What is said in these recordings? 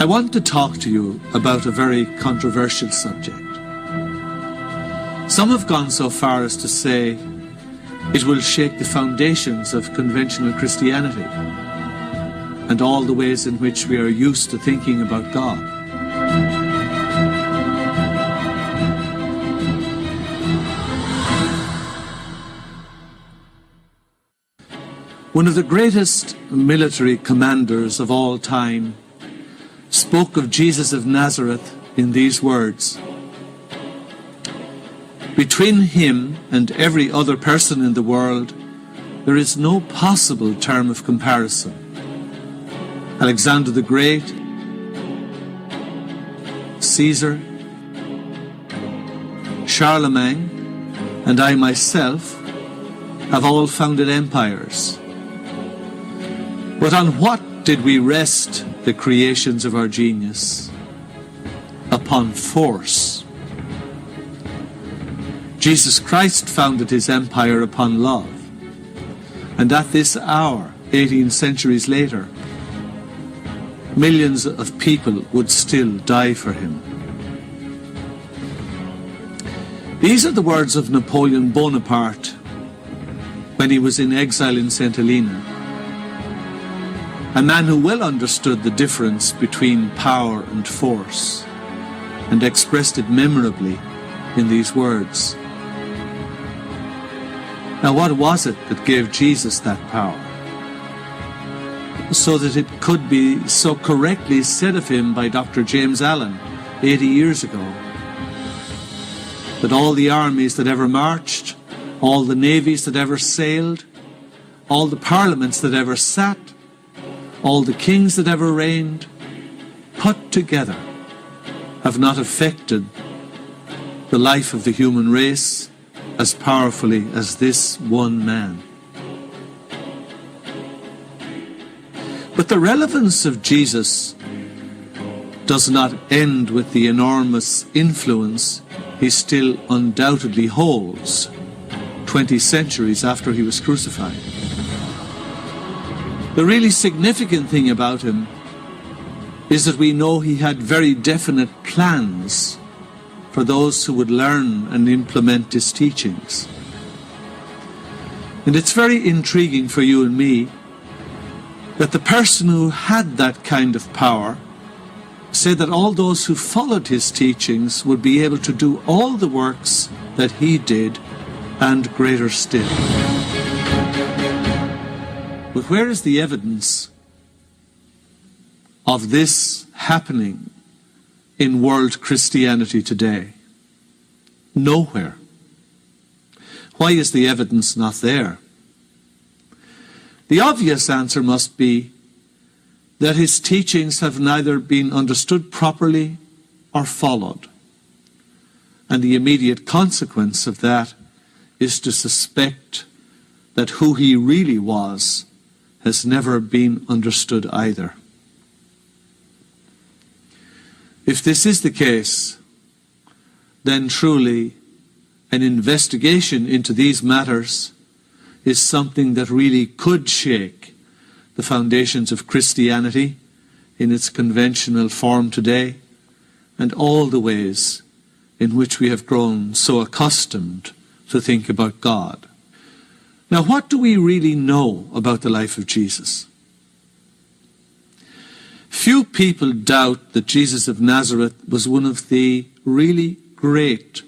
I want to talk to you about a very controversial subject. Some have gone so far as to say it will shake the foundations of conventional Christianity and all the ways in which we are used to thinking about God. One of the greatest military commanders of all time spoke of Jesus of Nazareth in these words: "Between him and every other person in the world, there is no possible term of comparison. Alexander the Great, Caesar, Charlemagne, and I myself have all founded empires. But on what did we rest the creations of our genius? Upon force. Jesus Christ founded his empire upon love. And at this hour, 18 centuries later, millions of people would still die for him." These are the words of Napoleon Bonaparte when he was in exile in St. Helena. A man who well understood the difference between power and force and expressed it memorably in these words. Now, what was it that gave Jesus that power? So that it could be so correctly said of him by Dr. James Allen 80 years ago, that all the armies that ever marched, all the navies that ever sailed, all the parliaments that ever sat, all the kings that ever reigned, put together, have not affected the life of the human race as powerfully as this one man. But the relevance of Jesus does not end with the enormous influence he still undoubtedly holds 20 centuries after he was crucified. The really significant thing about him is that we know he had very definite plans for those who would learn and implement his teachings. And it's very intriguing for you and me that the person who had that kind of power said that all those who followed his teachings would be able to do all the works that he did and greater still. But where is the evidence of this happening in world Christianity today? Nowhere. Why is the evidence not there? The obvious answer must be that his teachings have neither been understood properly or followed. And the immediate consequence of that is to suspect that who he really was has never been understood either. If this is the case, then truly an investigation into these matters is something that really could shake the foundations of Christianity in its conventional form today, and all the ways in which we have grown so accustomed to think about God. Now, what do we really know about the life of Jesus? Few people doubt that Jesus of Nazareth was one of the really great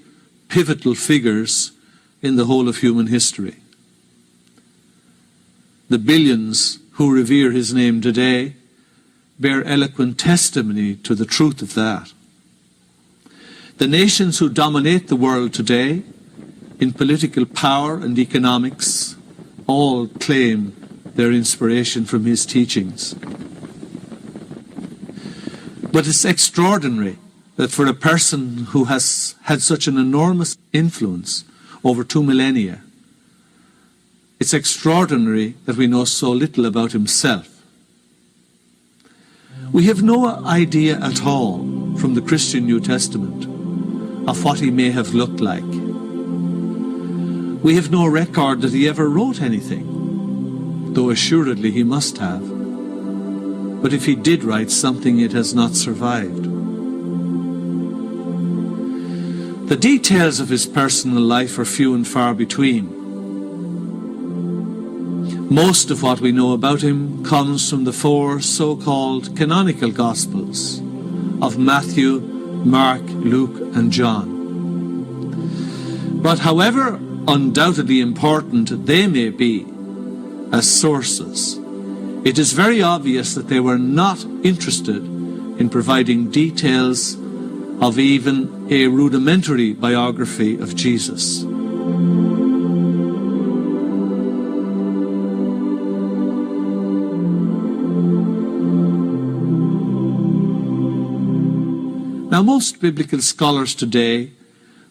pivotal figures in the whole of human history. The billions who revere his name today bear eloquent testimony to the truth of that. The nations who dominate the world today in political power and economics all claim their inspiration from his teachings. But it's extraordinary that for a person who has had such an enormous influence over 2 millennia, it's extraordinary that we know so little about himself. We have no idea at all from the Christian New Testament of what he may have looked like. We have no record that he ever wrote anything, though assuredly he must have. but if he did write something, it has not survived. The details of his personal life are few and far between. Most of what we know about him comes from the four so-called canonical Gospels of Matthew, Mark, Luke, and John. But however undoubtedly important they may be as sources, it is very obvious that they were not interested in providing details of even a rudimentary biography of Jesus. Now, most biblical scholars today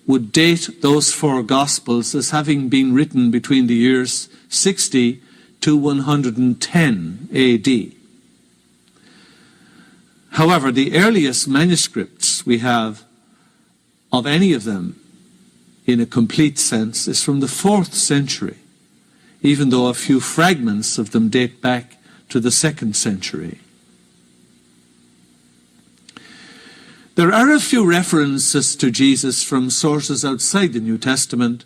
would date those four Gospels as having been written between the years 60 to 110 AD. However, the earliest manuscripts we have of any of them in a complete sense is from the 4th century, even though a few fragments of them date back to the 2nd century. There are a few references to Jesus from sources outside the New Testament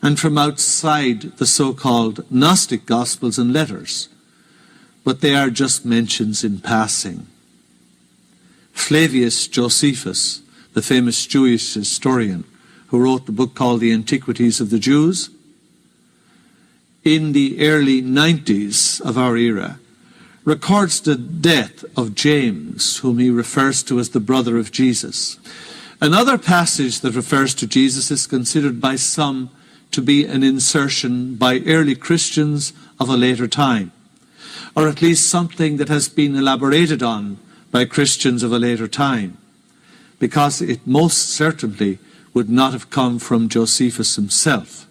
and from outside the so-called Gnostic Gospels and letters, but they are just mentions in passing. Flavius Josephus, the famous Jewish historian who wrote the book called The Antiquities of the Jews, in the early 90s of our era, records the death of James, whom he refers to as the brother of Jesus. Another passage that refers to Jesus is considered by some to be an insertion by early Christians of a later time, or at least something that has been elaborated on by Christians of a later time, because it most certainly would not have come from Josephus himself,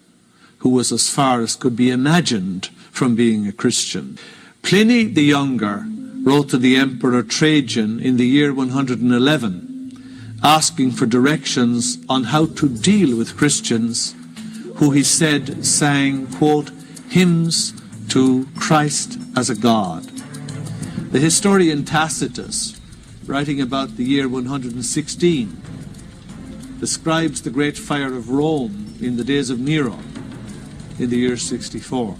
who was as far as could be imagined from being a Christian. Pliny the Younger wrote to the Emperor Trajan in the year 111, asking for directions on how to deal with Christians who he said sang, quote, hymns to Christ as a God. The historian Tacitus, writing about the year 116, describes the great fire of Rome in the days of Nero in the year 64,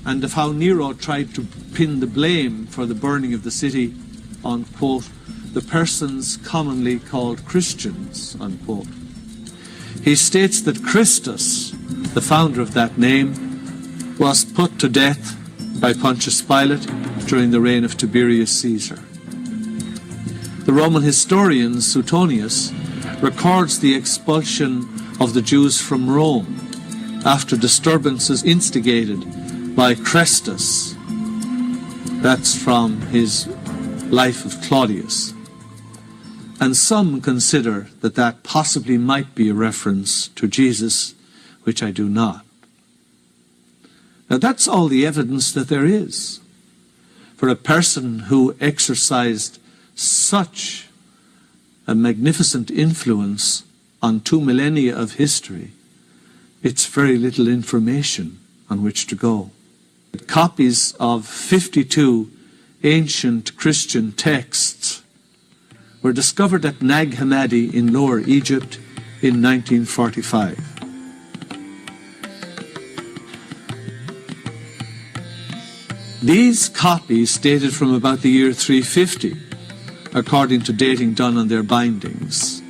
and of how Nero tried to pin the blame for the burning of the city on, quote, the persons commonly called Christians, unquote. He states that Christus, the founder of that name, was put to death by Pontius Pilate during the reign of Tiberius Caesar. The Roman historian Suetonius records the expulsion of the Jews from Rome after disturbances instigated by Chrestus. That's from his Life of Claudius. And some consider that that possibly might be a reference to Jesus, which I do not. Now that's all the evidence that there is for a person who exercised such a magnificent influence on 2 millennia of history. It's very little information on which to go. Copies of 52 ancient Christian texts were discovered at Nag Hammadi in Lower Egypt in 1945. These copies dated from about the year 350, according to dating done on their bindings.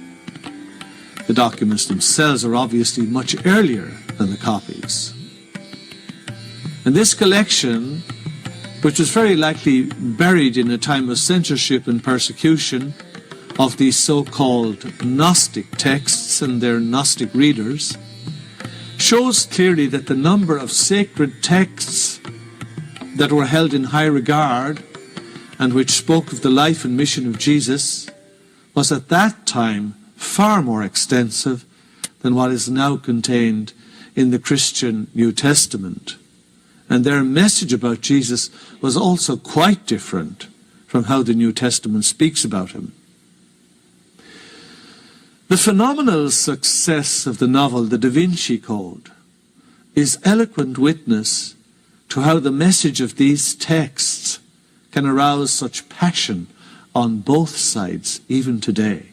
The documents themselves are obviously much earlier than the copies. And this collection, which was very likely buried in a time of censorship and persecution of these so-called Gnostic texts and their Gnostic readers, shows clearly that the number of sacred texts that were held in high regard and which spoke of the life and mission of Jesus was at that time far more extensive than what is now contained in the Christian New Testament. And their message about Jesus was also quite different from how the New Testament speaks about him. The phenomenal success of the novel The Da Vinci Code is eloquent witness to how the message of these texts can arouse such passion on both sides, even today.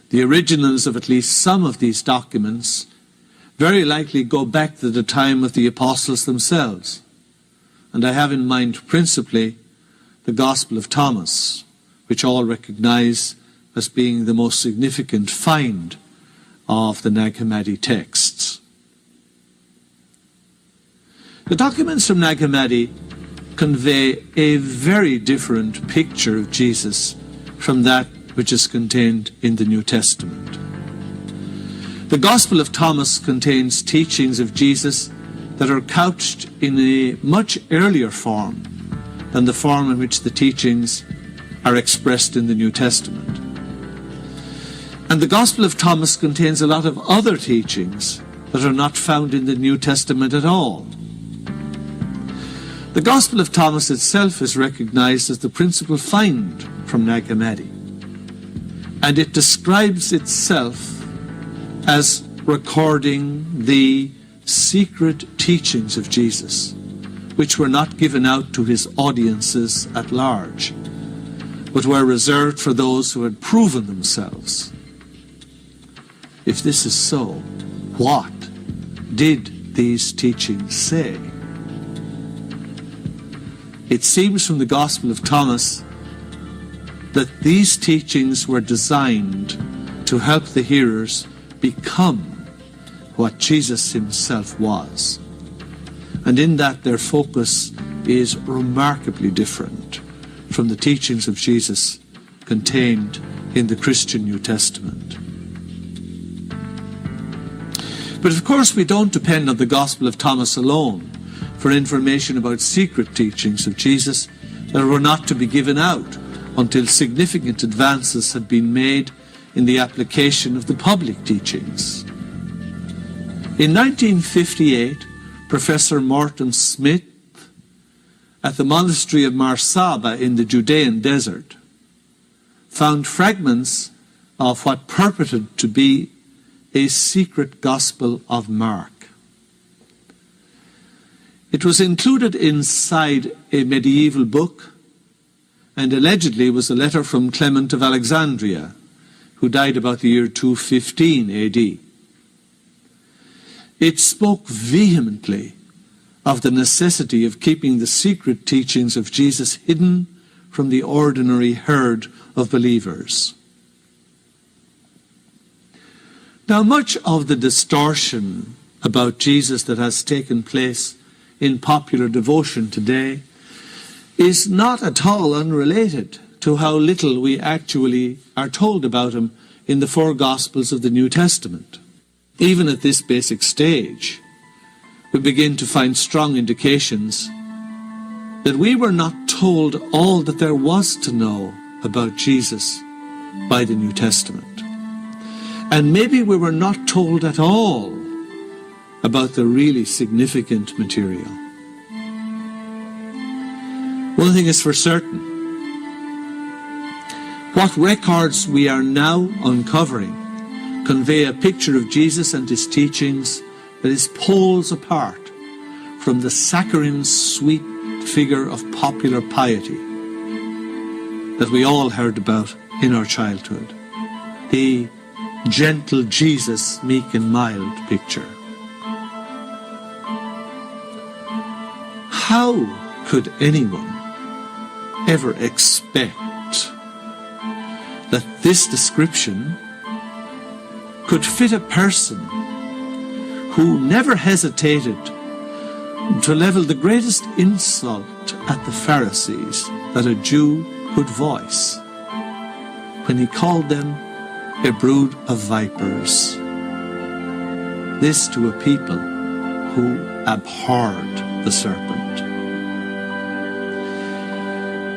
The originals of at least some of these documents very likely go back to the time of the apostles themselves, and I have in mind principally the Gospel of Thomas, which all recognize as being the most significant find of the Nag Hammadi texts. The documents from Nag Hammadi convey a very different picture of Jesus from that which is contained in the New Testament. The Gospel of Thomas contains teachings of Jesus that are couched in a much earlier form than the form in which the teachings are expressed in the New Testament. And the Gospel of Thomas contains a lot of other teachings that are not found in the New Testament at all. The Gospel of Thomas itself is recognized as the principal find from Nag Hammadi, and it describes itself as recording the secret teachings of Jesus, which were not given out to his audiences at large, but were reserved for those who had proven themselves. If this is so, what did these teachings say? It seems from the Gospel of Thomas that these teachings were designed to help the hearers become what Jesus himself was. And in that their focus is remarkably different from the teachings of Jesus contained in the Christian New Testament. But of course we don't depend on the Gospel of Thomas alone for information about secret teachings of Jesus that were not to be given out until significant advances had been made in the application of the public teachings. In 1958, Professor Morton Smith at the monastery of Marsaba in the Judean desert found fragments of what purported to be a secret Gospel of Mark. It was included inside a medieval book and allegedly was a letter from Clement of Alexandria, who died about the year 215 AD. It spoke vehemently of the necessity of keeping the secret teachings of Jesus hidden from the ordinary herd of believers. Now, much of the distortion about Jesus that has taken place in popular devotion today is not at all unrelated to how little we actually are told about him in the four Gospels of the New Testament. Even at this basic stage, we begin to find strong indications that we were not told all that there was to know about Jesus by the New Testament. And maybe we were not told at all about the really significant material. One thing is for certain: what records we are now uncovering convey a picture of Jesus and his teachings that is poles apart from the saccharine sweet figure of popular piety that we all heard about in our childhood. The gentle Jesus, meek and mild picture. How could anyone ever expect that this description could fit a person who never hesitated to level the greatest insult at the Pharisees that a Jew could voice when he called them a brood of vipers? This to a people who abhorred the serpent.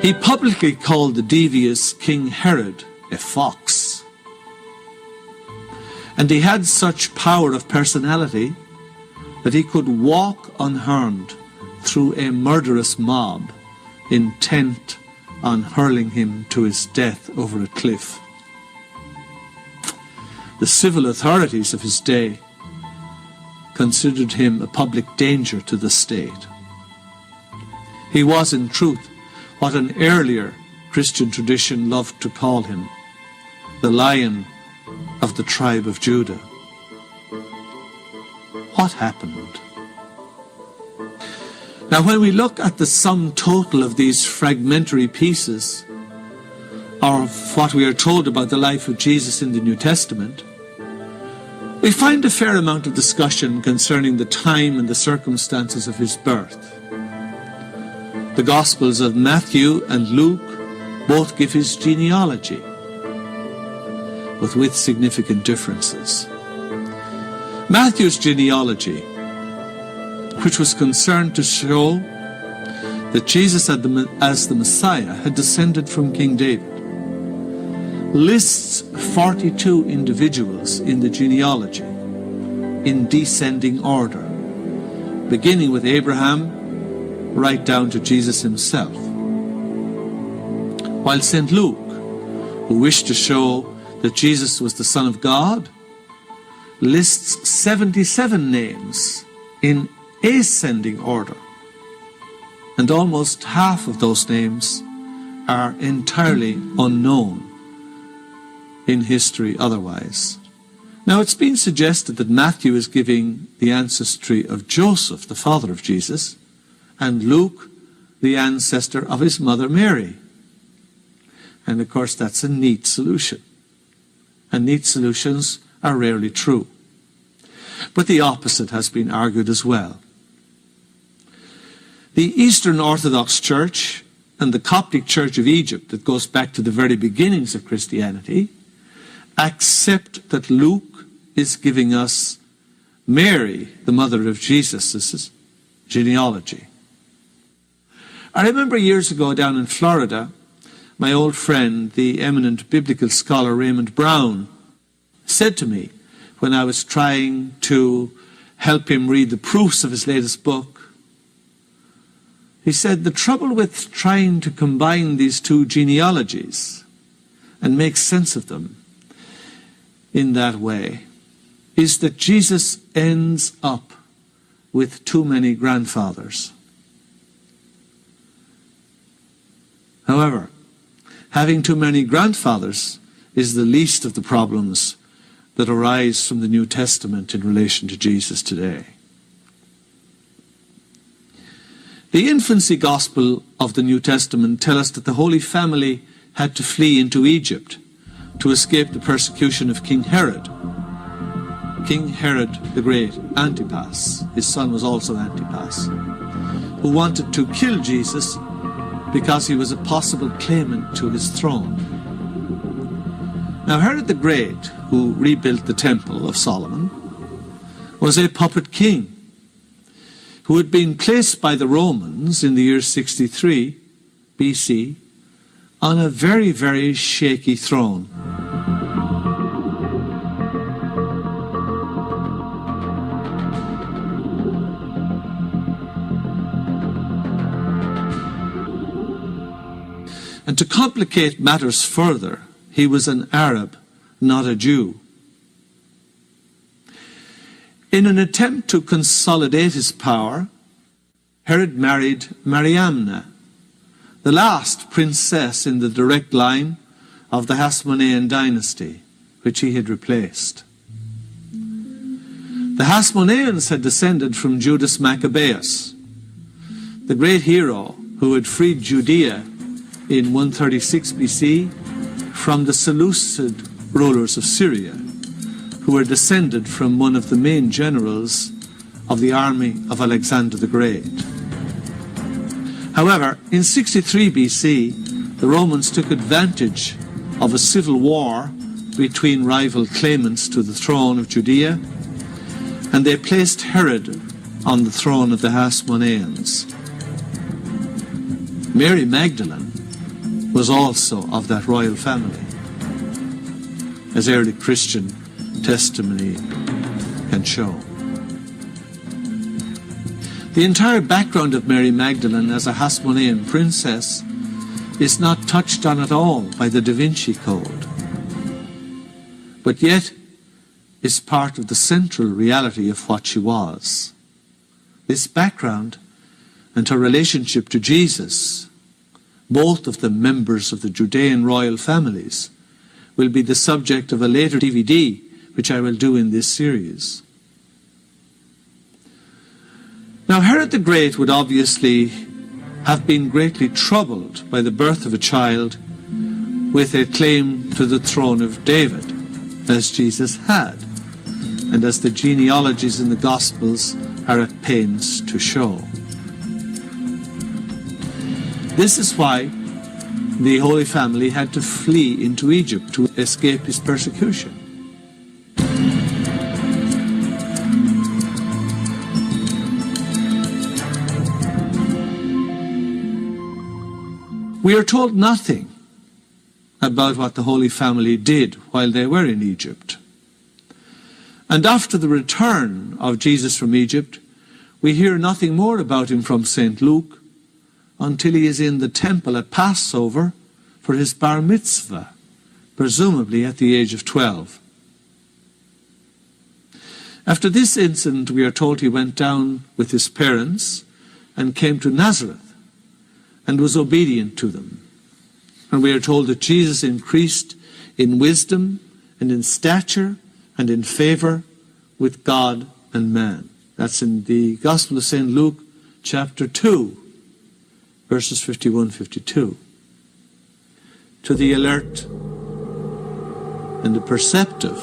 He publicly called the devious King Herod a fox. And he had such power of personality that he could walk unharmed through a murderous mob intent on hurling him to his death over a cliff. The civil authorities of his day considered him a public danger to the state. He was in truth what an earlier Christian tradition loved to call him, the Lion of the tribe of Judah. What happened? Now, when we look at the sum total of these fragmentary pieces, or of what we are told about the life of Jesus in the New Testament, we find a fair amount of discussion concerning the time and the circumstances of his birth. The Gospels of Matthew and Luke both give his genealogy, but with significant differences. Matthew's genealogy, which was concerned to show that Jesus as the Messiah had descended from King David, lists 42 individuals in the genealogy in descending order, beginning with Abraham right down to Jesus himself. While St. Luke, who wished to show that Jesus was the Son of God, lists 77 names in ascending order, and almost half of those names are entirely unknown in history otherwise. Now, it's been suggested that Matthew is giving the ancestry of Joseph, the father of Jesus, and Luke, the ancestor of his mother Mary. And of course, that's a neat solution. And neat solutions are rarely true. But the opposite has been argued as well. The Eastern Orthodox Church and the Coptic Church of Egypt, that goes back to the very beginnings of Christianity, accept that Luke is giving us Mary, the mother of Jesus' genealogy. I remember years ago down in Florida, my old friend, the eminent biblical scholar Raymond Brown, said to me when I was trying to help him read the proofs of his latest book, he said, the trouble with trying to combine these two genealogies and make sense of them in that way is that Jesus ends up with too many grandfathers. However, having too many grandfathers is the least of the problems that arise from the New Testament in relation to Jesus today. The infancy gospel of the New Testament tell us that the Holy Family had to flee into Egypt to escape the persecution of King Herod. King Herod the Great, Antipas, his son was also Antipas, who wanted to kill Jesus because he was a possible claimant to his throne. Now, Herod the Great, who rebuilt the Temple of Solomon, was a puppet king who had been placed by the Romans in the year 63 BC on a very, very shaky throne. And to complicate matters further, he was an Arab, not a Jew. In an attempt to consolidate his power, Herod married Mariamna, the last princess in the direct line of the Hasmonean dynasty, which he had replaced. The Hasmoneans had descended from Judas Maccabeus, the great hero who had freed Judea in 136 BC from the Seleucid rulers of Syria, who were descended from one of the main generals of the army of Alexander the Great. However, in 63 BC, the Romans took advantage of a civil war between rival claimants to the throne of Judea, and they placed Herod on the throne of the Hasmoneans. Mary Magdalene was also of that royal family, as early Christian testimony can show. The entire background of Mary Magdalene as a Hasmonean princess is not touched on at all by the Da Vinci Code, but yet is part of the central reality of what she was. This background and her relationship to Jesus, both of them members of the Judean royal families, will be the subject of a later DVD, which I will do in this series. Now, Herod the Great would obviously have been greatly troubled by the birth of a child with a claim to the throne of David, as Jesus had, and as the genealogies in the Gospels are at pains to show. This is why the Holy Family had to flee into Egypt to escape his persecution. We are told nothing about what the Holy Family did while they were in Egypt. And after the return of Jesus from Egypt, we hear nothing more about him from St. Luke until he is in the temple at Passover for his bar mitzvah, presumably at the age of 12. After this incident, we are told he went down with his parents and came to Nazareth and was obedient to them. And we are told that Jesus increased in wisdom and in stature and in favor with God and man. That's in the Gospel of St. Luke, chapter 2, verses 51-52. To the alert and the perceptive,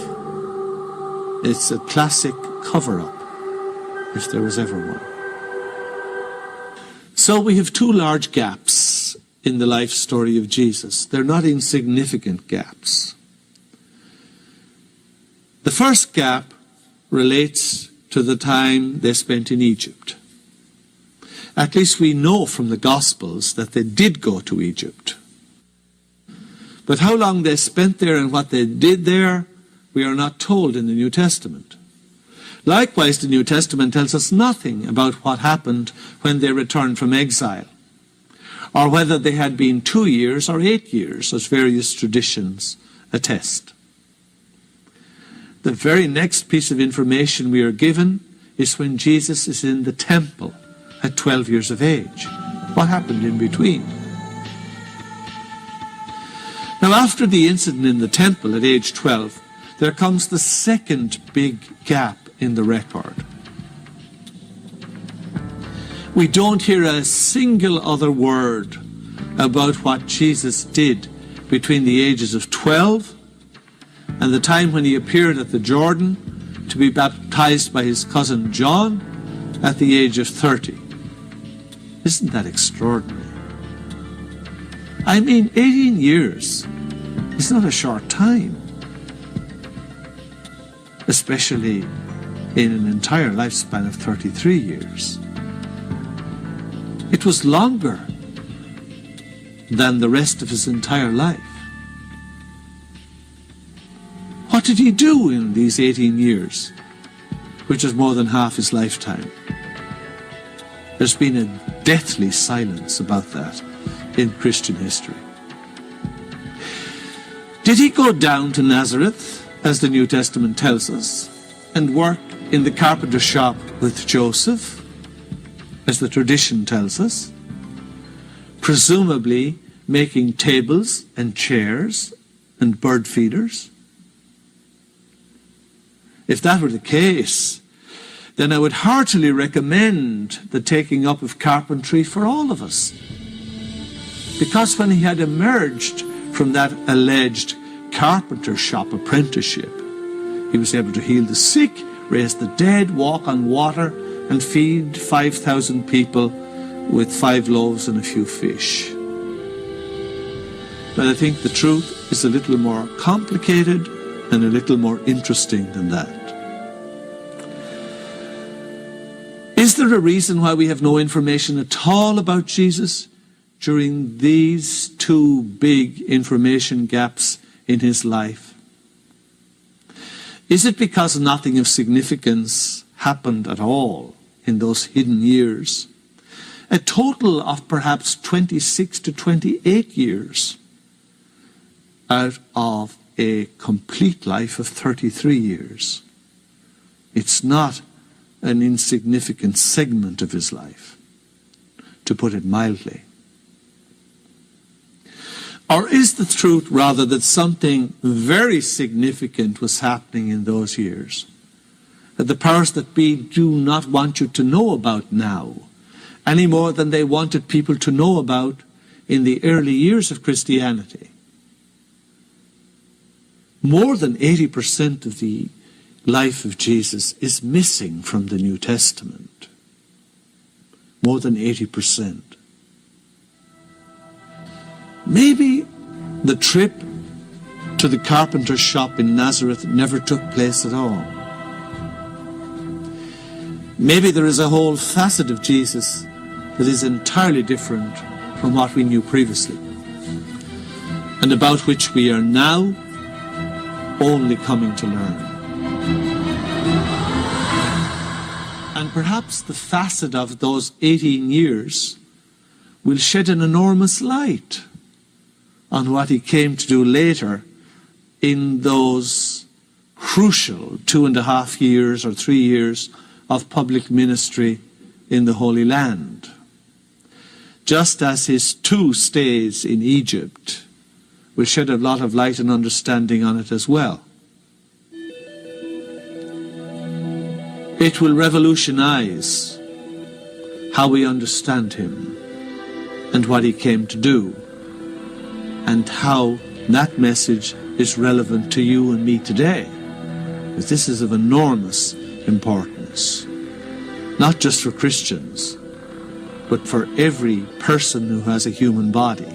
it's a classic cover-up, if there was ever one. So we have two large gaps in the life story of Jesus. They're not insignificant gaps. The first gap relates to the time they spent in Egypt. At least we know from the Gospels that they did go to Egypt. But how long they spent there and what they did there, we are not told in the New Testament. Likewise, the New Testament tells us nothing about what happened when they returned from exile, or whether they had been 2 years or 8 years, as various traditions attest. The very next piece of information we are given is when Jesus is in the temple at 12 years of age. What happened in between? Now, after the incident in the temple at age 12, there comes the second big gap in the record. We don't hear a single other word about what Jesus did between the ages of 12 and the time when he appeared at the Jordan to be baptized by his cousin John at the age of 30. Isn't that extraordinary? I mean, 18 years is not a short time, especially in an entire lifespan of 33 years. It was longer than the rest of his entire life. What did he do in these 18 years, which is more than half his lifetime? There's been a deathly silence about that in Christian history. Did he go down to Nazareth, as the New Testament tells us, and work in the carpenter shop with Joseph, as the tradition tells us, presumably making tables and chairs and bird feeders? If that were the case, then I would heartily recommend the taking up of carpentry for all of us. Because when he had emerged from that alleged carpenter shop apprenticeship, he was able to heal the sick, raise the dead, walk on water, and feed 5,000 people with 5 loaves and a few fish. But I think the truth is a little more complicated and a little more interesting than that. Is there a reason why we have no information at all about Jesus during these two big information gaps in his life? Is it because nothing of significance happened at all in those hidden years? A total of perhaps 26 to 28 years out of a complete life of 33 years. It's not an insignificant segment of his life. to put it mildly? Or is the truth rather that something very significant was happening in those years, that the powers that be do not want you to know about now, any more than they wanted people to know about in the early years of Christianity? More than 80% of the life of Jesus is missing from the New Testament. More than 80%. Maybe the trip to the carpenter's shop in Nazareth never took place at all. Maybe there is a whole facet of Jesus that is entirely different from what we knew previously, and about which we are now only coming to learn. And perhaps the facet of those 18 years will shed an enormous light on what he came to do later in those crucial 2.5 years or 3 years of public ministry in the Holy Land. Just as his 2 stays in Egypt will shed a lot of light and understanding on it as well. It will revolutionize how we understand him and what he came to do, and how that message is relevant to you and me today. Because this is of enormous importance, not just for Christians, but for every person who has a human body.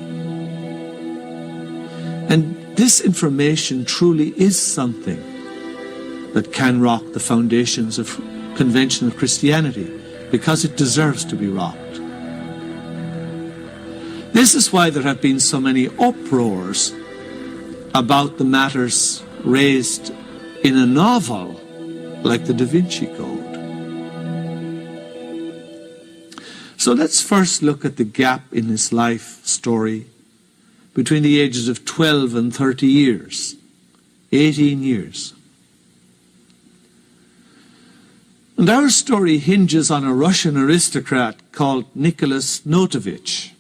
And this information truly is something that can rock the foundations of conventional Christianity, because it deserves to be rocked. This is why there have been so many uproars about the matters raised in a novel like the Da Vinci Code. So let's first look at the gap in his life story between the ages of 12 and 30 years, 18 years. And our story hinges on a Russian aristocrat called Nicolas Notovitch,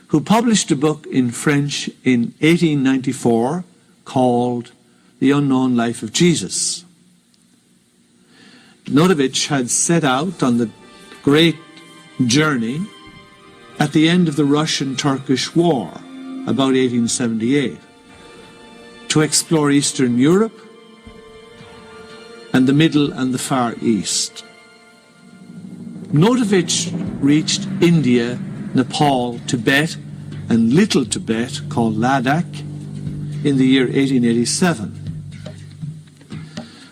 who published a book in French in 1894 called The Unknown Life of Jesus. Notovitch had set out on the great journey at the end of the Russian-Turkish War, about 1878, to explore Eastern Europe and the Middle and the Far East. Notovitch reached India, Nepal, Tibet, and Little Tibet, called Ladakh, in the year 1887.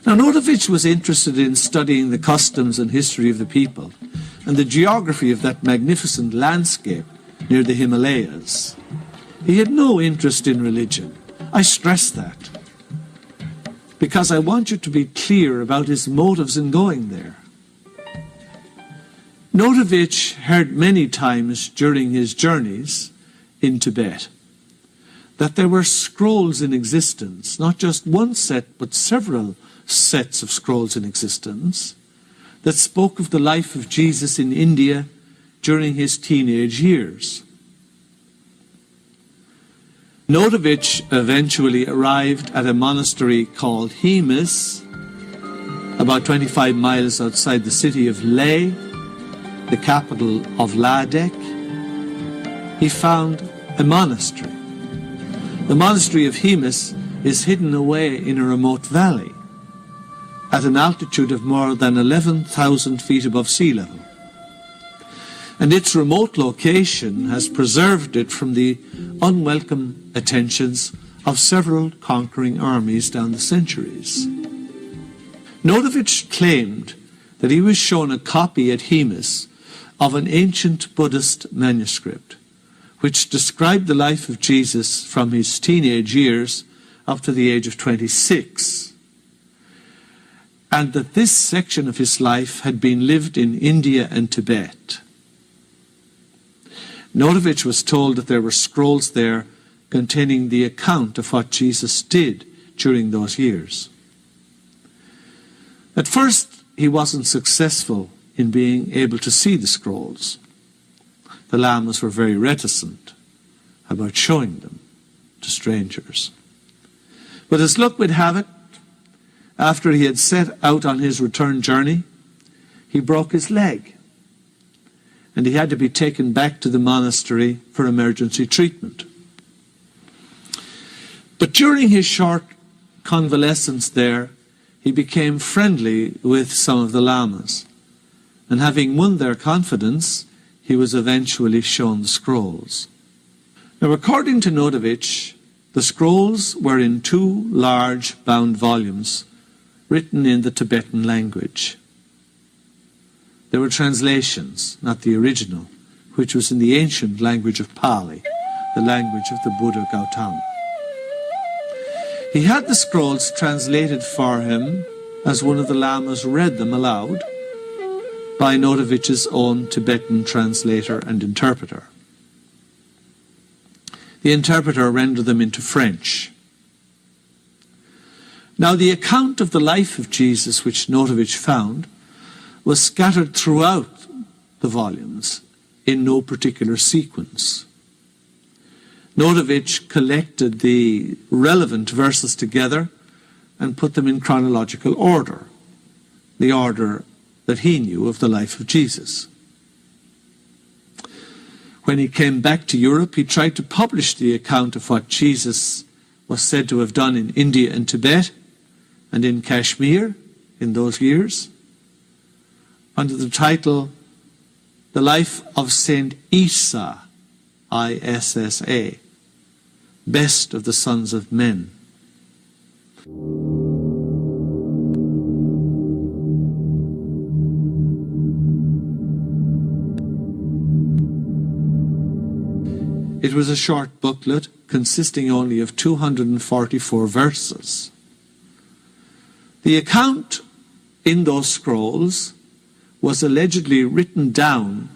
Now, Notovitch was interested in studying the customs and history of the people and the geography of that magnificent landscape near the Himalayas. He had no interest in religion. I stress that, because I want you to be clear about his motives in going there. Notovitch heard many times during his journeys in Tibet that there were scrolls in existence, not just one set, but several sets of scrolls in existence, that spoke of the life of Jesus in India during his teenage years. Notovitch eventually arrived at a monastery called Hemis, about 25 miles outside the city of Leh, the capital of Ladakh. He found a monastery. The monastery of Hemis is hidden away in a remote valley at an altitude of more than 11,000 feet above sea level. And its remote location has preserved it from the unwelcome attentions of several conquering armies down the centuries. Notovitch claimed that he was shown a copy at Hemis of an ancient Buddhist manuscript which described the life of Jesus from his teenage years up to the age of 26, and that this section of his life had been lived in India and Tibet. Notovitch was told that there were scrolls there containing the account of what Jesus did during those years. At first, he wasn't successful in being able to see the scrolls. The lamas were very reticent about showing them to strangers. But as luck would have it, after he had set out on his return journey, he broke his leg, and he had to be taken back to the monastery for emergency treatment. But during his short convalescence there, he became friendly with some of the lamas, and having won their confidence, he was eventually shown the scrolls. Now, according to Notovitch, the scrolls were in 2 large bound volumes written in the Tibetan language. They were translations, not the original, which was in the ancient language of Pali, the language of the Buddha Gautama. He had the scrolls translated for him as one of the lamas read them aloud by Notovitch's own Tibetan translator and interpreter. The interpreter rendered them into French. Now, the account of the life of Jesus which Notovitch found was scattered throughout the volumes in no particular sequence. Notovitch collected the relevant verses together and put them in chronological order, the order that he knew of the life of Jesus. When he came back to Europe, he tried to publish the account of what Jesus was said to have done in India and Tibet and in Kashmir in those years, under the title The Life of Saint Isa, Issa, Best of the Sons of Men. It was a short booklet consisting only of 244 verses. The account in those scrolls was allegedly written down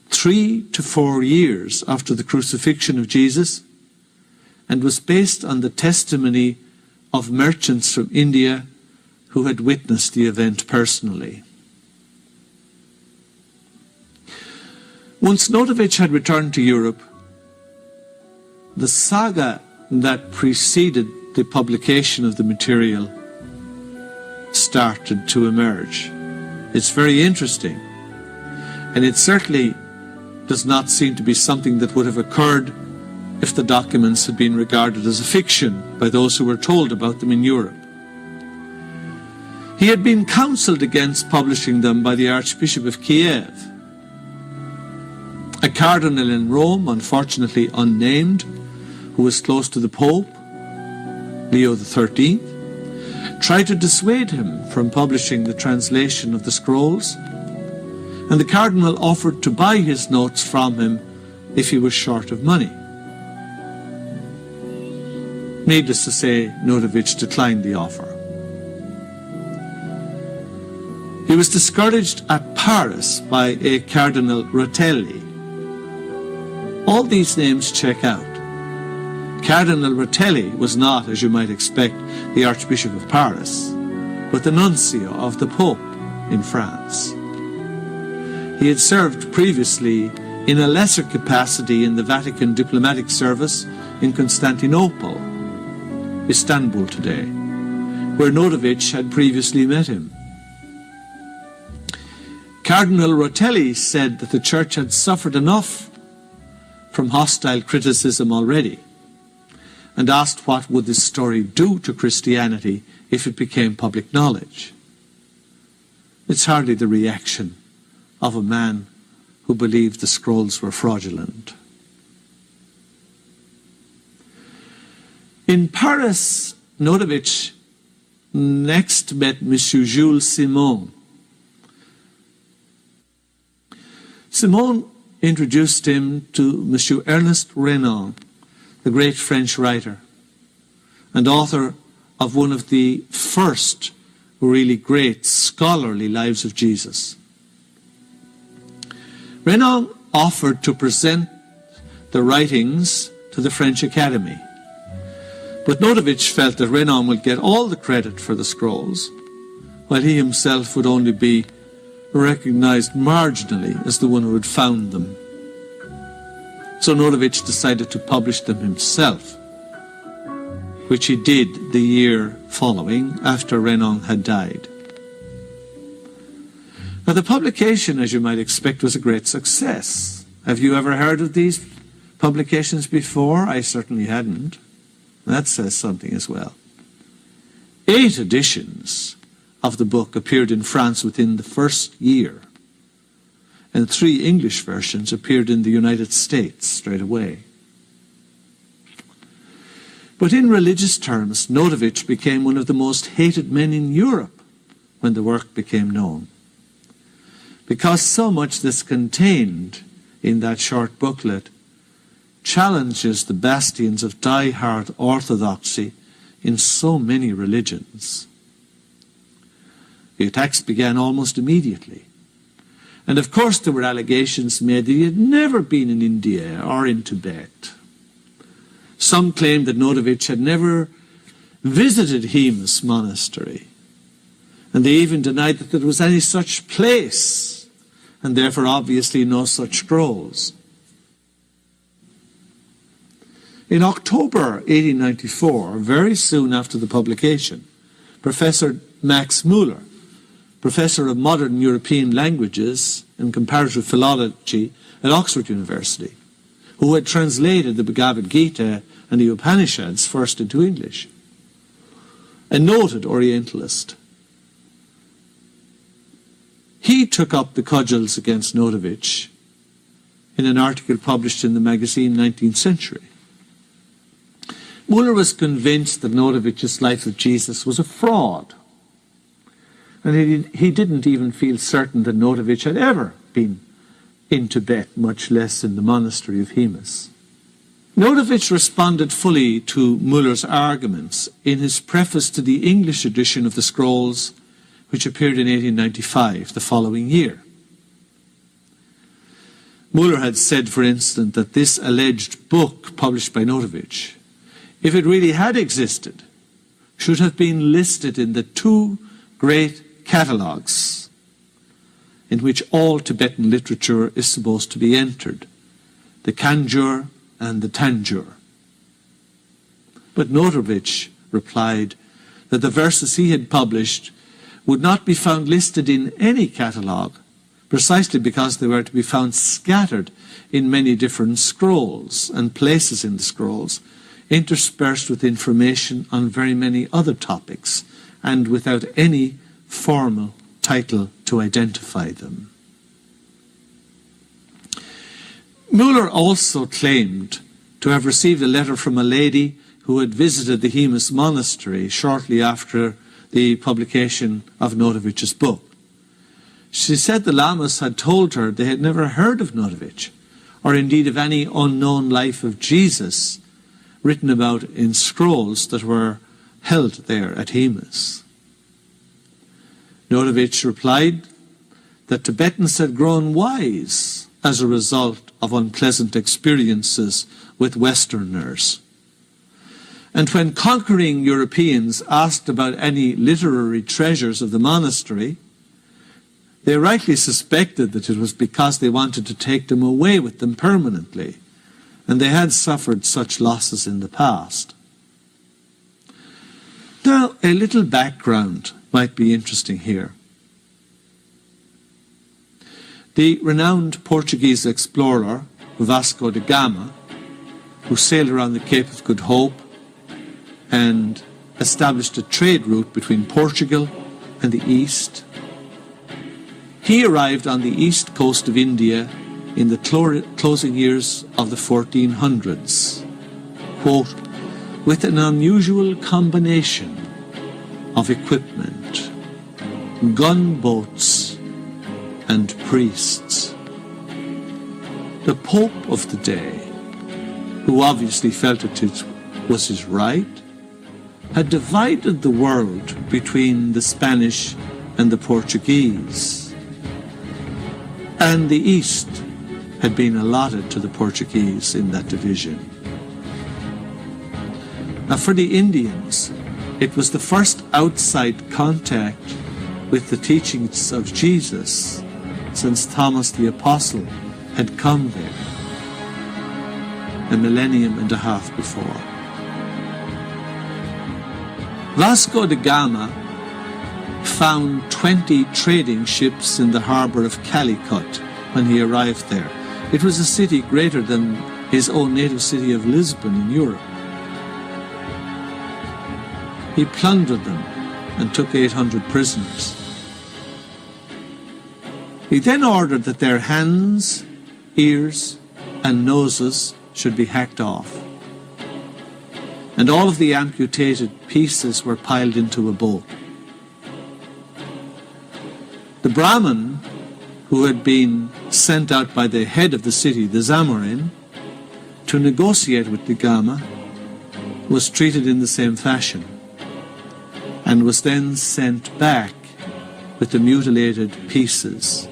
3 to 4 years after the crucifixion of Jesus and was based on the testimony of merchants from India who had witnessed the event personally. Once Notovitch had returned to Europe, the saga that preceded the publication of the material started to emerge. It's very interesting, and it certainly does not seem to be something that would have occurred if the documents had been regarded as a fiction by those who were told about them in Europe. He had been counseled against publishing them by the Archbishop of Kiev. A cardinal in Rome, unfortunately unnamed, who was close to the Pope, Leo XIII, tried to dissuade him from publishing the translation of the scrolls, and the cardinal offered to buy his notes from him if he was short of money. Needless to say, Notovitch declined the offer. He was discouraged at Paris by a Cardinal Rotelli. All these names check out. Cardinal Rotelli was not, as you might expect, the Archbishop of Paris, but the nuncio of the Pope in France. He had served previously in a lesser capacity in the Vatican diplomatic service in Constantinople, Istanbul today, where Notovitch had previously met him. Cardinal Rotelli said that the Church had suffered enough from hostile criticism already, and asked what would this story do to Christianity if it became public knowledge. It's hardly the reaction of a man who believed the scrolls were fraudulent. In Paris, Notovitch next met Monsieur Jules Simon. Simon introduced him to Monsieur Ernest Renan, the great French writer and author of one of the first really great scholarly lives of Jesus. Renan offered to present the writings to the French Academy, but Notovitch felt that Renan would get all the credit for the scrolls, while he himself would only be recognized marginally as the one who had found them. So Notovitch decided to publish them himself, which he did the year following after Renan had died. Now the publication, as you might expect, was a great success. Have you ever heard of these publications before? I certainly hadn't. That says something as well. 8 editions of the book appeared in France within the first year, and 3 English versions appeared in the United States straight away. But in religious terms, Notovitch became one of the most hated men in Europe when the work became known, because so much that's contained in that short booklet challenges the bastions of die-hard orthodoxy in so many religions. The attacks began almost immediately. And of course there were allegations made that he had never been in India or in Tibet. Some claimed that Notovitch had never visited Himas monastery, and they even denied that there was any such place, and therefore obviously no such scrolls. In October 1894, very soon after the publication, Professor Max Müller, Professor of Modern European Languages and Comparative Philology at Oxford University, who had translated the Bhagavad Gita and the Upanishads first into English, a noted Orientalist. He took up the cudgels against Notovitch in an article published in the magazine 19th Century. Müller was convinced that Notovitch's Life of Jesus was a fraud, and he didn't even feel certain that Notovitch had ever been in Tibet, much less in the monastery of Himas. Notovitch responded fully to Müller's arguments in his preface to the English edition of the scrolls, which appeared in 1895, the following year. Müller had said, for instance, that this alleged book published by Notovitch, if it really had existed, should have been listed in the 2 great catalogues in which all Tibetan literature is supposed to be entered, the Kanjur and the Tanjur. But Notovitch replied that the verses he had published would not be found listed in any catalogue, precisely because they were to be found scattered in many different scrolls and places in the scrolls, interspersed with information on very many other topics, and without any formal title to identify them. Müller also claimed to have received a letter from a lady who had visited the Himas monastery shortly after the publication of Notovitch's book. She said the lamas had told her they had never heard of Notovitch, or indeed of any unknown life of Jesus written about in scrolls that were held there at Himas. Notovitch replied that Tibetans had grown wise as a result of unpleasant experiences with Westerners. And when conquering Europeans asked about any literary treasures of the monastery, they rightly suspected that it was because they wanted to take them away with them permanently, and they had suffered such losses in the past. Now, a little background might be interesting here. The renowned Portuguese explorer Vasco da Gama, who sailed around the Cape of Good Hope and established a trade route between Portugal and the East, he arrived on the east coast of India in the closing years of the 1400s, quote, with an unusual combination of equipment, gunboats and priests. The Pope of the day, who obviously felt it was his right, had divided the world between the Spanish and the Portuguese, and the East had been allotted to the Portuguese in that division. Now for the Indians, it was the first outside contact with the teachings of Jesus since Thomas the Apostle had come there a millennium and a half before. Vasco da Gama found 20 trading ships in the harbour of Calicut when he arrived there. It was a city greater than his own native city of Lisbon in Europe. He plundered them and took 800 prisoners. He then ordered that their hands, ears, and noses should be hacked off, and all of the amputated pieces were piled into a boat. The Brahmin, who had been sent out by the head of the city, the Zamorin, to negotiate with the Gama, was treated in the same fashion, and was then sent back with the mutilated pieces,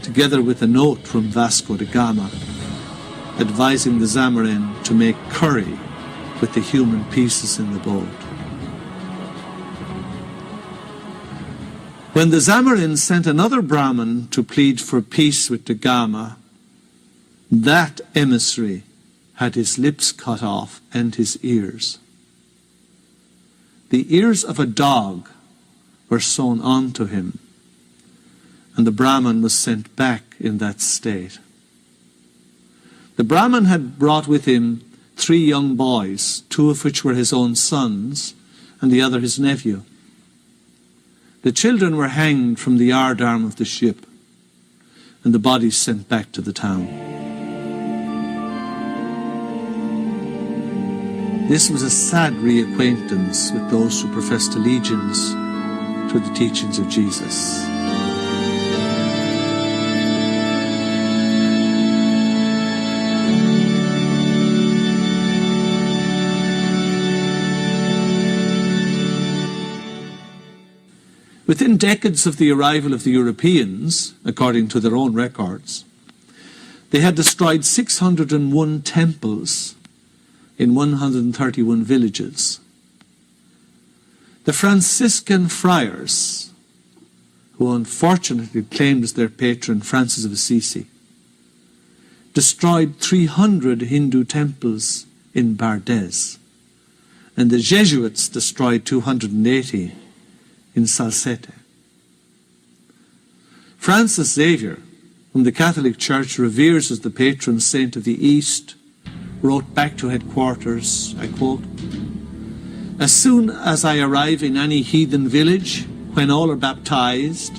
together with a note from Vasco da Gama advising the Zamorin to make curry with the human pieces in the boat. When the Zamorin sent another Brahmin to plead for peace with da Gama, that emissary had his lips cut off and his ears. The ears of a dog were sewn onto him, and the Brahmin was sent back in that state. The Brahmin had brought with him 3 young boys, 2 of which were his own sons, and the other his nephew. The children were hanged from the yard arm of the ship, and the bodies sent back to the town. This was a sad reacquaintance with those who professed allegiance to the teachings of Jesus. Within decades of the arrival of the Europeans, according to their own records, they had destroyed 601 temples in 131 villages. The Franciscan friars, who unfortunately claimed as their patron Francis of Assisi, destroyed 300 Hindu temples in Bardez, and the Jesuits destroyed 280 in Salsette. Francis Xavier, whom the Catholic Church reveres as the patron saint of the East, wrote back to headquarters, I quote, "As soon as I arrive in any heathen village, when all are baptized,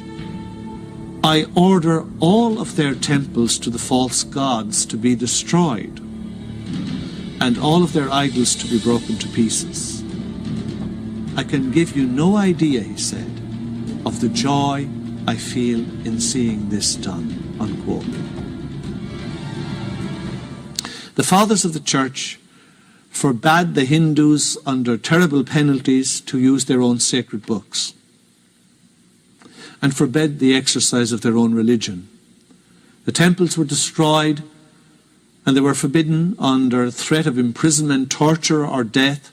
I order all of their temples to the false gods to be destroyed, and all of their idols to be broken to pieces. I can give you no idea," he said, "of the joy I feel in seeing this done," unquote. The fathers of the church forbade the Hindus under terrible penalties to use their own sacred books, and forbade the exercise of their own religion. The temples were destroyed, and they were forbidden under threat of imprisonment, torture, or death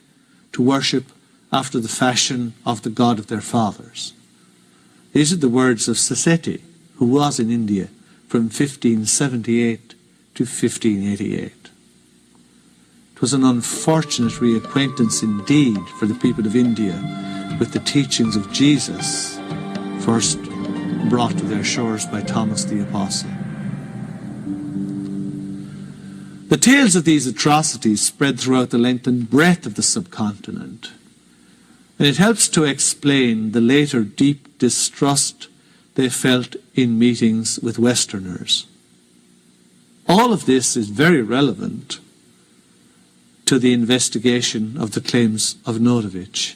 to worship after the fashion of the god of their fathers. These are the words of Sassetti, who was in India from 1578 to 1588. It was an unfortunate reacquaintance indeed for the people of India with the teachings of Jesus, first brought to their shores by Thomas the Apostle. The tales of these atrocities spread throughout the length and breadth of the subcontinent, and it helps to explain the later deep distrust they felt in meetings with Westerners. All of this is very relevant to the investigation of the claims of Notovitch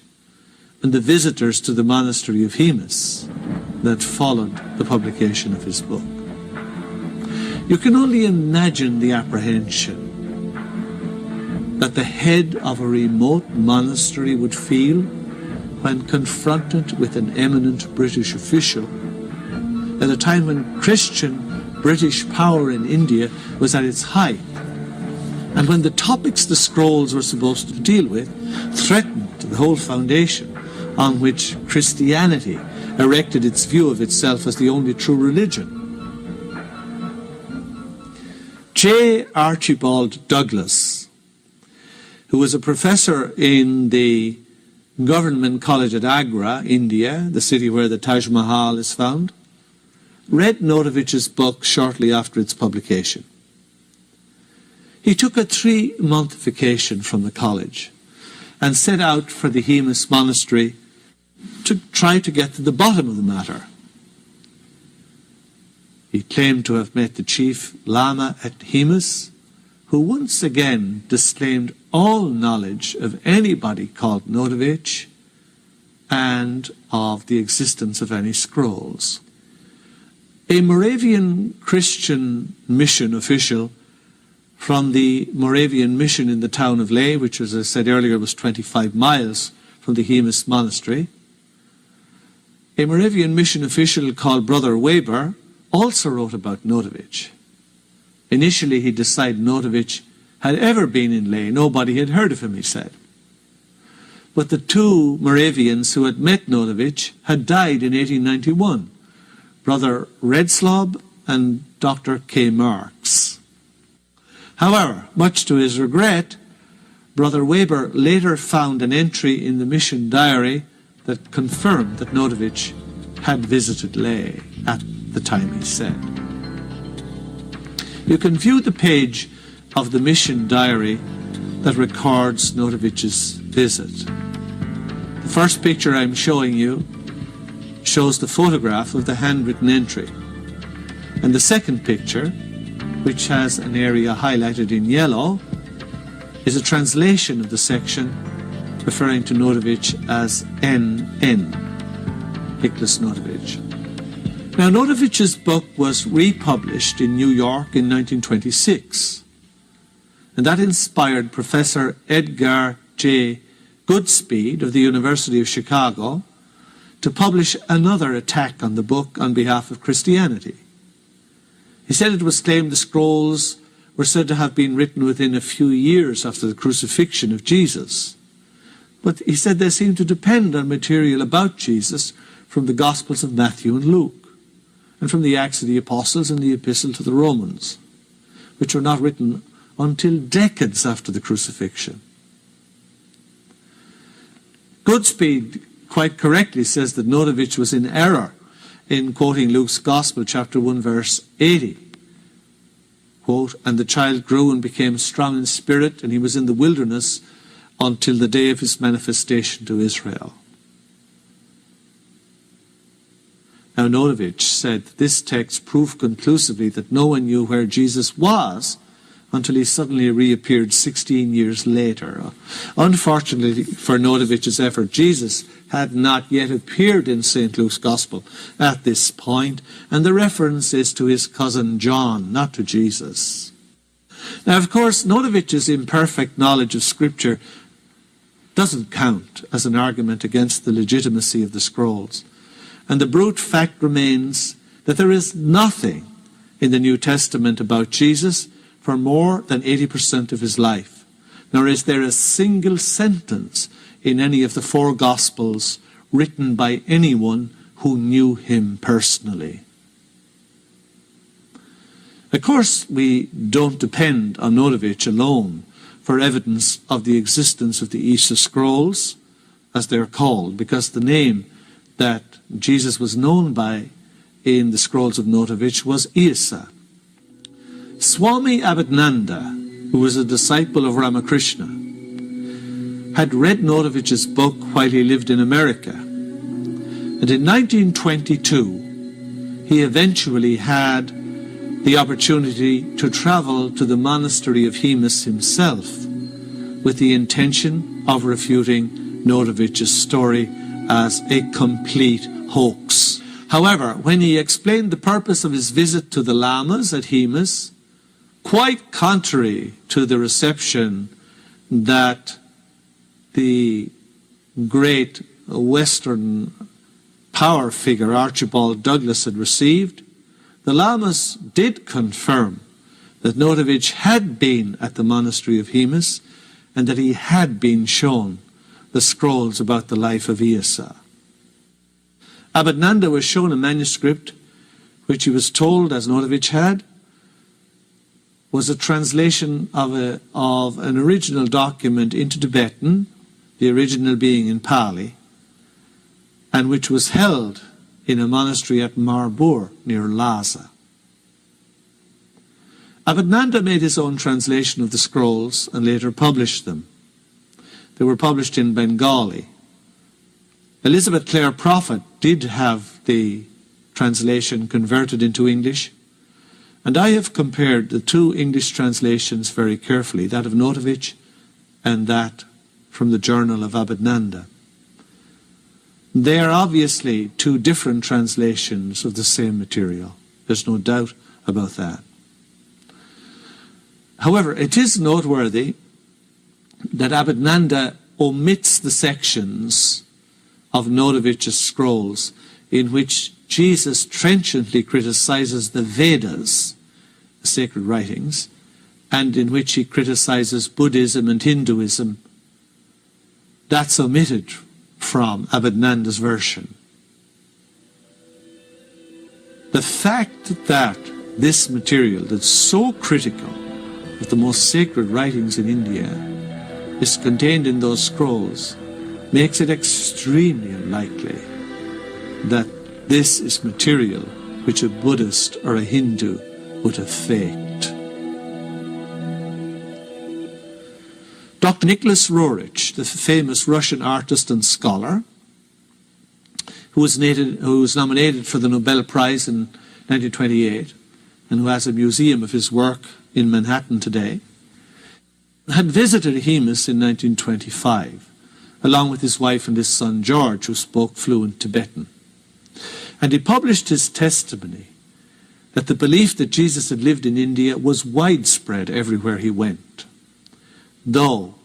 and the visitors to the monastery of Hemus that followed the publication of his book. You can only imagine the apprehension that the head of a remote monastery would feel when confronted with an eminent British official at a time when Christian British power in India was at its height, and when the topics the scrolls were supposed to deal with threatened the whole foundation on which Christianity erected its view of itself as the only true religion. J. Archibald Douglas, who was a professor in the Government College at Agra, India, the city where the Taj Mahal is found, read Notovitch's book shortly after its publication. He took a 3-month vacation from the college and set out for the Hemis monastery to try to get to the bottom of the matter. He claimed to have met the chief Lama at Hemis, who once again disclaimed all knowledge of anybody called Notovitch and of the existence of any scrolls. A Moravian Christian mission official from the Moravian mission in the town of Leh, which, as I said earlier, was 25 miles from the Hemis monastery, a Moravian mission official called Brother Weber also wrote about Notovitch. Initially, he decided Notovitch had ever been in Leh. Nobody had heard of him, he said. But the 2 Moravians who had met Notovitch had died in 1891, Brother Redslob and Dr. K. Marks. However, much to his regret, Brother Weber later found an entry in the mission diary that confirmed that Notovitch had visited Leh at the time he said. You can view the page of the mission diary that records Notovitch's visit. The first picture I'm showing you shows the photograph of the handwritten entry. And the second picture, which has an area highlighted in yellow, is a translation of the section referring to Notovitch as N.N., Nicolas Notovitch. Now, Notovitch's book was republished in New York in 1926, and that inspired Professor Edgar J. Goodspeed of the University of Chicago to publish another attack on the book on behalf of Christianity. He said it was claimed the scrolls were said to have been written within a few years after the crucifixion of Jesus. But he said they seemed to depend on material about Jesus from the Gospels of Matthew and Luke, and from the Acts of the Apostles and the Epistle to the Romans, which were not written until decades after the crucifixion. Goodspeed quite correctly says that Notovitch was in error in quoting Luke's Gospel, chapter 1, verse 80. Quote, "And the child grew and became strong in spirit, and he was in the wilderness until the day of his manifestation to Israel." Now, Notovitch said that this text proved conclusively that no one knew where Jesus was until he suddenly reappeared 16 years later. Unfortunately for Notovitch's effort, Jesus had not yet appeared in St. Luke's Gospel at this point, and the reference is to his cousin John, not to Jesus. Now, of course, Notovitch's imperfect knowledge of Scripture doesn't count as an argument against the legitimacy of the scrolls. And the brute fact remains that there is nothing in the New Testament about Jesus for more than 80% of his life, nor is there a single sentence in any of the 4 Gospels written by anyone who knew him personally. Of course, we don't depend on Notovitch alone for evidence of the existence of the hizo scrolls, as they're called, because the name that Jesus was known by in the scrolls of Notovitch was Isa. Swami Abhinanda, who was a disciple of Ramakrishna, had read Notovitch's book while he lived in America. And in 1922, he eventually had the opportunity to travel to the monastery of Hemis himself with the intention of refuting Notovitch's story as a complete hoax. However, when he explained the purpose of his visit to the lamas at Hemis, quite contrary to the reception that the great Western power figure Archibald Douglas had received, the lamas did confirm that Notovitch had been at the monastery of Hemis and that he had been shown the scrolls about the life of Isa. Abhinanda was shown a manuscript which he was told, as Notovitch had, was a translation of an original document into Tibetan, the original being in Pali, and which was held in a monastery at Marburg near Lhasa. Abhinanda made his own translation of the scrolls and later published them. They were published in Bengali. Elizabeth Clare Prophet did have the translation converted into English, and I have compared the two English translations very carefully, that of Notovitch and that from the Journal of Abhinanda. They are obviously two different translations of the same material. There's no doubt about that. However, it is noteworthy that Abhinanda omits the sections of Notovitch's scrolls in which Jesus trenchantly criticizes the Vedas, the sacred writings, and in which he criticizes Buddhism and Hinduism. That's omitted from Abhinanda's version. The fact that this material that's so critical of the most sacred writings in India is contained in those scrolls makes it extremely unlikely that this is material which a Buddhist or a Hindu would have faked. Dr. Nicolas Notovitch, the famous Russian artist and scholar, who was nominated for the Nobel Prize in 1928 and who has a museum of his work in Manhattan today, had visited Hemus in 1925, along with his wife and his son George, who spoke fluent Tibetan. And he published his testimony that the belief that Jesus had lived in India was widespread everywhere he went, though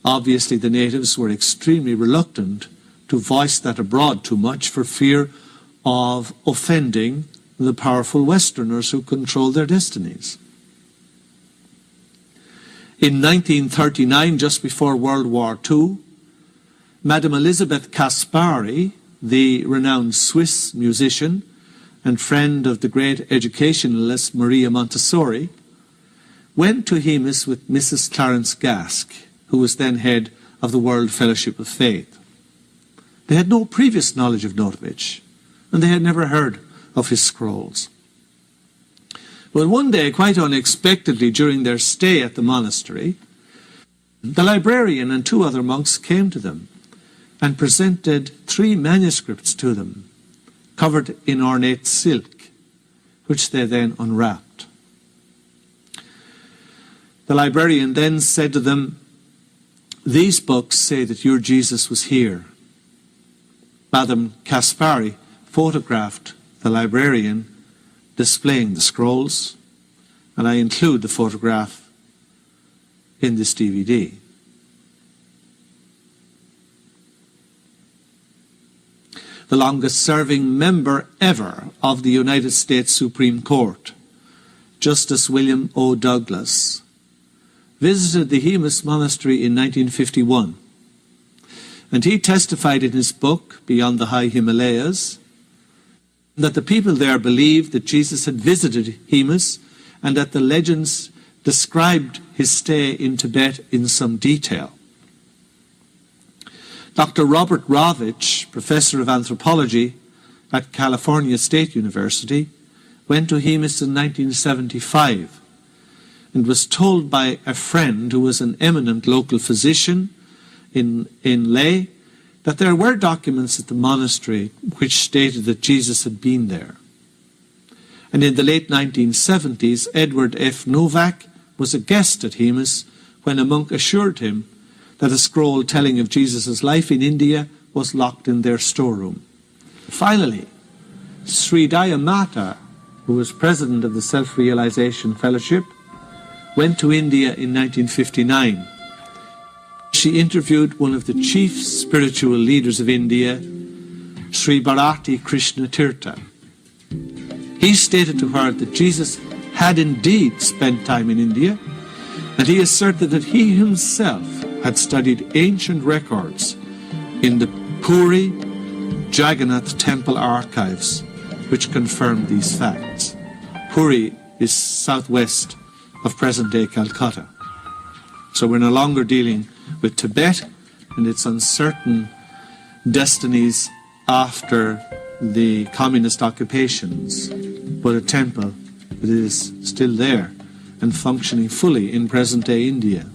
obviously the natives were extremely reluctant to voice that abroad too much for fear of offending the powerful Westerners who controlled their destinies. In 1939, just before World War II, Madame Elisabeth Caspari, the renowned Swiss musician and friend of the great educationalist Maria Montessori, went to Hemus with Mrs. Clarence Gask, who was then head of the World Fellowship of Faith. They had no previous knowledge of Notovitch, and they had never heard of his scrolls. But one day, quite unexpectedly during their stay at the monastery, the librarian and two other monks came to them and presented 3 manuscripts to them, covered in ornate silk, which they then unwrapped. The librarian then said to them, "These books say that your Jesus was here." Madame Caspari photographed the librarian displaying the scrolls, and I include the photograph in this DVD. The longest-serving member ever of the United States Supreme Court, Justice William O. Douglas, visited the Hemus Monastery in 1951, and he testified in his book, Beyond the High Himalayas, that the people there believed that Jesus had visited Hemus and that the legends described his stay in Tibet in some detail. Dr. Robert Rovich, professor of anthropology at California State University, went to Hemus in 1975 and was told by a friend who was an eminent local physician in Leh that there were documents at the monastery which stated that Jesus had been there. And in the late 1970s, Edward F. Novak was a guest at Hemus when a monk assured him that a scroll telling of Jesus' life in India was locked in their storeroom. Finally, Sri Dayamata, who was president of the Self-Realization Fellowship, went to India in 1959. She interviewed one of the chief spiritual leaders of India, Sri Bharati Krishna Tirtha. He stated to her that Jesus had indeed spent time in India, and he asserted that he himself had studied ancient records in the Puri, Jagannath temple archives which confirm these facts. Puri is southwest of present-day Calcutta. So we're no longer dealing with Tibet and its uncertain destinies after the communist occupations, but a temple that is still there and functioning fully in present-day India.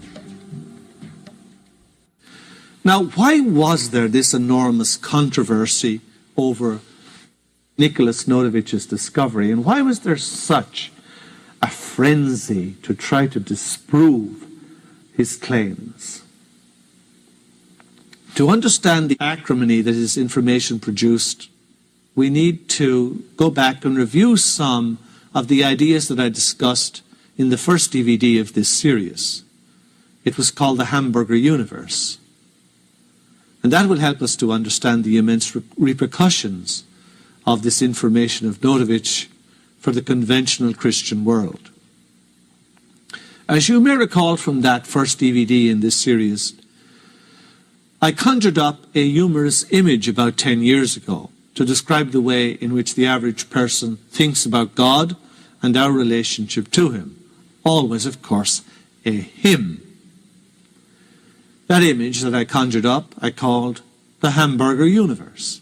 Now, why was there this enormous controversy over Nicolas Notovitch's discovery, and why was there such a frenzy to try to disprove his claims? To understand the acrimony that his information produced, we need to go back and review some of the ideas that I discussed in the first DVD of this series. It was called The Hamburger Universe. And that will help us to understand the immense repercussions of this information of Notovitch for the conventional Christian world. As you may recall from that first DVD in this series, I conjured up a humorous image about 10 years ago to describe the way in which the average person thinks about God and our relationship to him. Always, of course, a him. That image that I conjured up, I called the Hamburger Universe.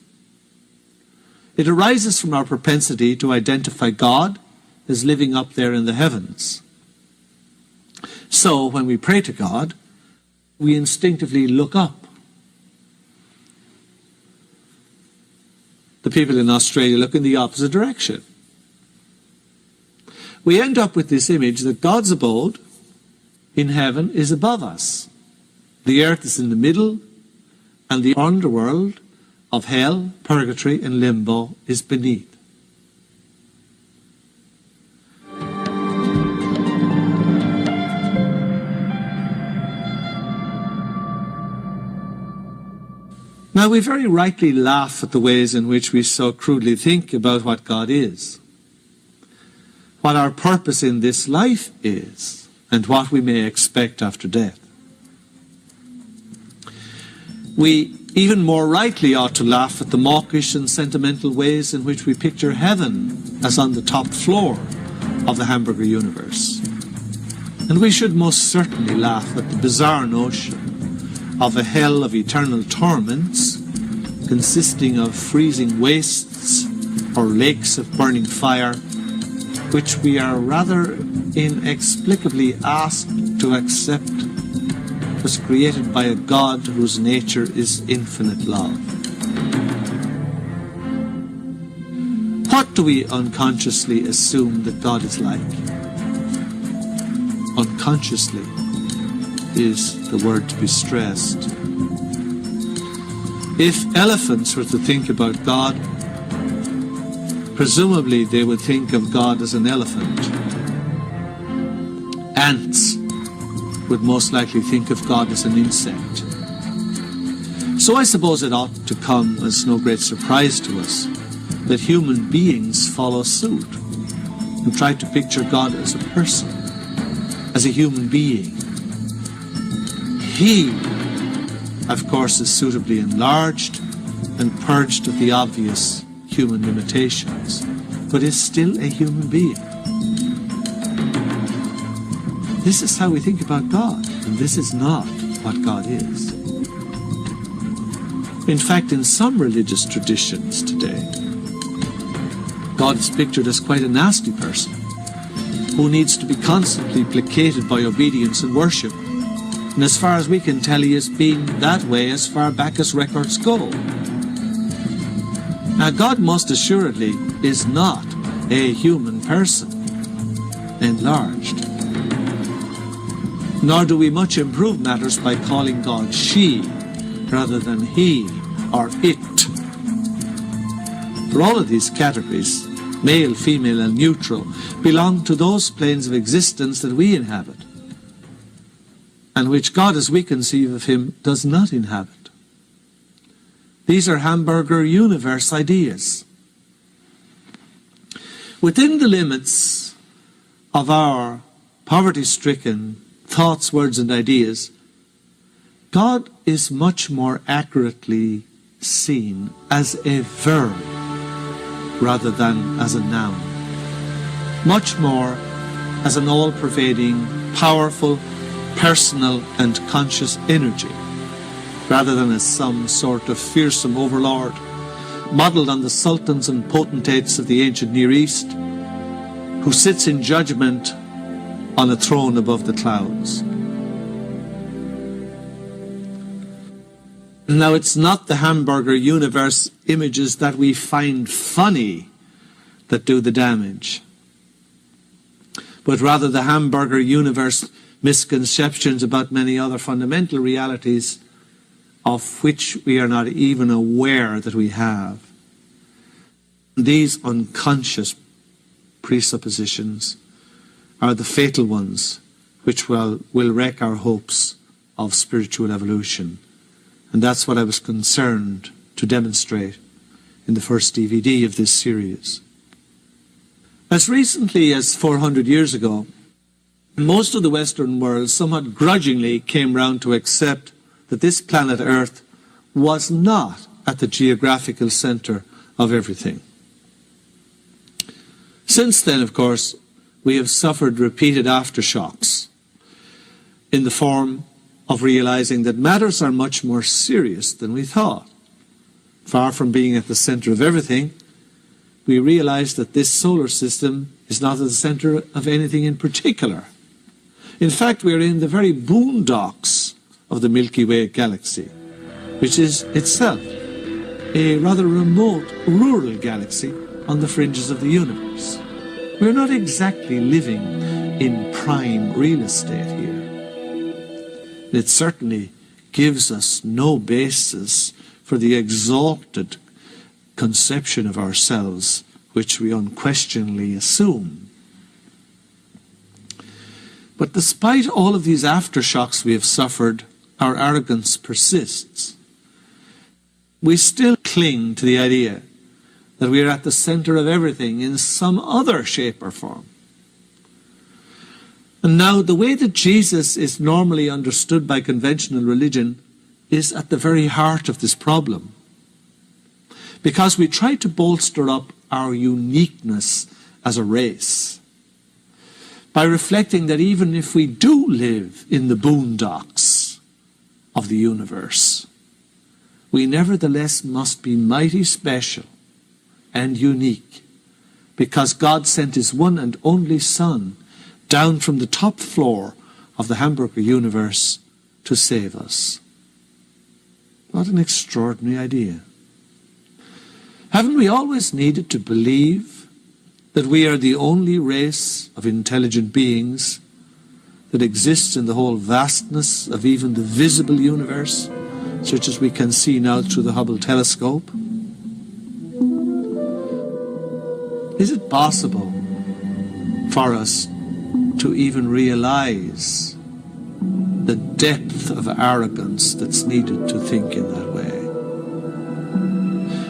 It arises from our propensity to identify God as living up there in the heavens. So, when we pray to God, we instinctively look up. The people in Australia look in the opposite direction. We end up with this image that God's abode in heaven is above us. The earth is in the middle, and the underworld of hell, purgatory, and limbo is beneath. Now, we very rightly laugh at the ways in which we so crudely think about what God is, what our purpose in this life is, and what we may expect after death. We even more rightly ought to laugh at the mawkish and sentimental ways in which we picture heaven as on the top floor of the Hamburger Universe. And we should most certainly laugh at the bizarre notion of a hell of eternal torments consisting of freezing wastes or lakes of burning fire, which we are rather inexplicably asked to accept was created by a God whose nature is infinite love. What do we unconsciously assume that God is like? Unconsciously is the word to be stressed. If elephants were to think about God, presumably they would think of God as an elephant. Ants would most likely think of God as an insect. So I suppose it ought to come as no great surprise to us that human beings follow suit and try to picture God as a person, as a human being. He, of course, is suitably enlarged and purged of the obvious human limitations, but is still a human being. This is how we think about God, and this is not what God is. In fact, in some religious traditions today, God is pictured as quite a nasty person who needs to be constantly placated by obedience and worship. And as far as we can tell, he has been that way as far back as records go. Now, God most assuredly is not a human person, enlarged. Nor do we much improve matters by calling God she rather than he or it. For all of these categories, male, female, and neutral, belong to those planes of existence that we inhabit, and which God, as we conceive of him, does not inhabit. These are Hamburger Universe ideas. Within the limits of our poverty-stricken thoughts, words, and ideas, God is much more accurately seen as a verb rather than as a noun. Much more as an all-pervading, powerful, personal and conscious energy, rather than as some sort of fearsome overlord, modelled on the sultans and potentates of the ancient Near East, who sits in judgment on a throne above the clouds. Now, it's not the hamburger universe images that we find funny that do the damage, but rather the hamburger universe misconceptions about many other fundamental realities of which we are not even aware that we have. These unconscious presuppositions are the fatal ones which will wreck our hopes of spiritual evolution. And that's what I was concerned to demonstrate in the first DVD of this series. As recently as 400 years ago, most of the Western world somewhat grudgingly came round to accept that this planet Earth was not at the geographical centre of everything. Since then, of course, we have suffered repeated aftershocks in the form of realizing that matters are much more serious than we thought. Far from being at the centre of everything, we realize that this solar system is not at the centre of anything in particular. In fact, we are in the very boondocks of the Milky Way galaxy, which is itself a rather remote rural galaxy on the fringes of the universe. We're not exactly living in prime real estate here. It certainly gives us no basis for the exalted conception of ourselves which we unquestionably assume. But despite all of these aftershocks we have suffered, our arrogance persists. We still cling to the idea that we are at the center of everything in some other shape or form. And now, the way that Jesus is normally understood by conventional religion is at the very heart of this problem. Because we try to bolster up our uniqueness as a race by reflecting that even if we do live in the boondocks of the universe, we nevertheless must be mighty special and unique, because God sent his one and only Son down from the top floor of the hamburger universe to save us. What an extraordinary idea. Haven't we always needed to believe that we are the only race of intelligent beings that exists in the whole vastness of even the visible universe, such as we can see now through the Hubble telescope? Is it possible for us to even realize the depth of arrogance that's needed to think in that way?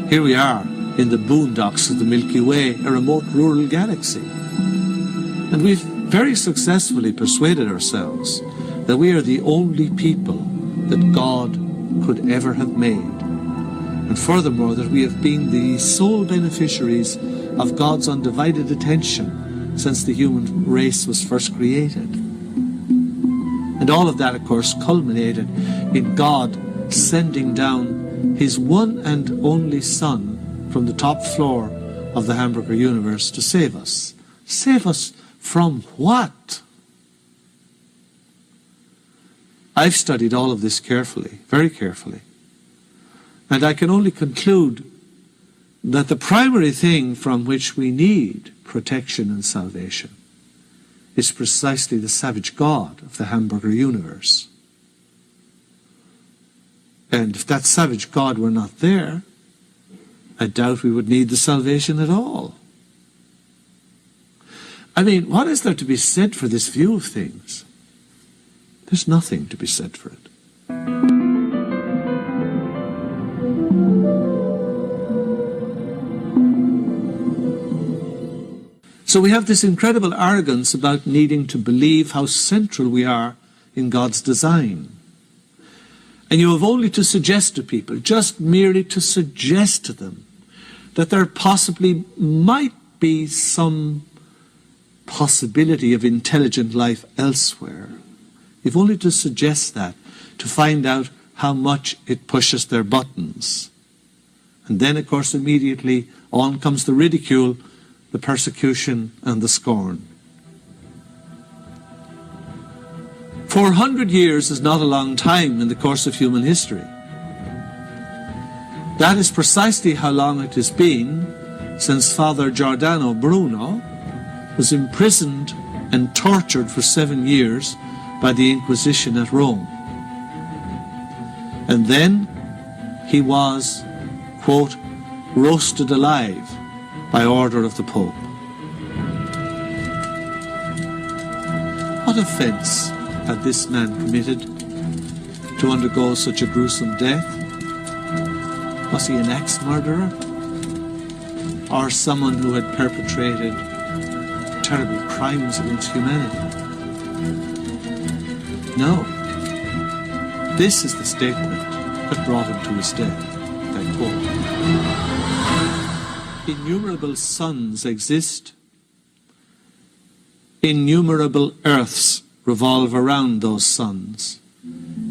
Here we are in the boondocks of the Milky Way, a remote rural galaxy. And we've very successfully persuaded ourselves that we are the only people that God could ever have made. And furthermore, that we have been the sole beneficiaries of God's undivided attention since the human race was first created. And all of that, of course, culminated in God sending down his one and only Son from the top floor of the hamburger universe to save us. Save us from what? I've studied all of this carefully, very carefully. And I can only conclude that the primary thing from which we need protection and salvation is precisely the savage God of the hamburger universe. And if that savage God were not there, I doubt we would need the salvation at all. I mean, what is there to be said for this view of things? There's nothing to be said for it. So we have this incredible arrogance about needing to believe how central we are in God's design. And you have only to suggest to people, just merely to suggest to them, that there possibly might be some possibility of intelligent life elsewhere. You've only to suggest that to find out how much it pushes their buttons. And then, of course, immediately on comes the ridicule, the persecution, and the scorn. 400 years is not a long time in the course of human history. That is precisely how long it has been since Father Giordano Bruno was imprisoned and tortured for 7 years by the Inquisition at Rome. And then he was, quote, roasted alive by order of the Pope. What offence had this man committed to undergo such a gruesome death? Was he an axe-murderer? Or someone who had perpetrated terrible crimes against humanity? No. This is the statement that brought him to his death. I quote, "Innumerable suns exist. Innumerable earths revolve around those suns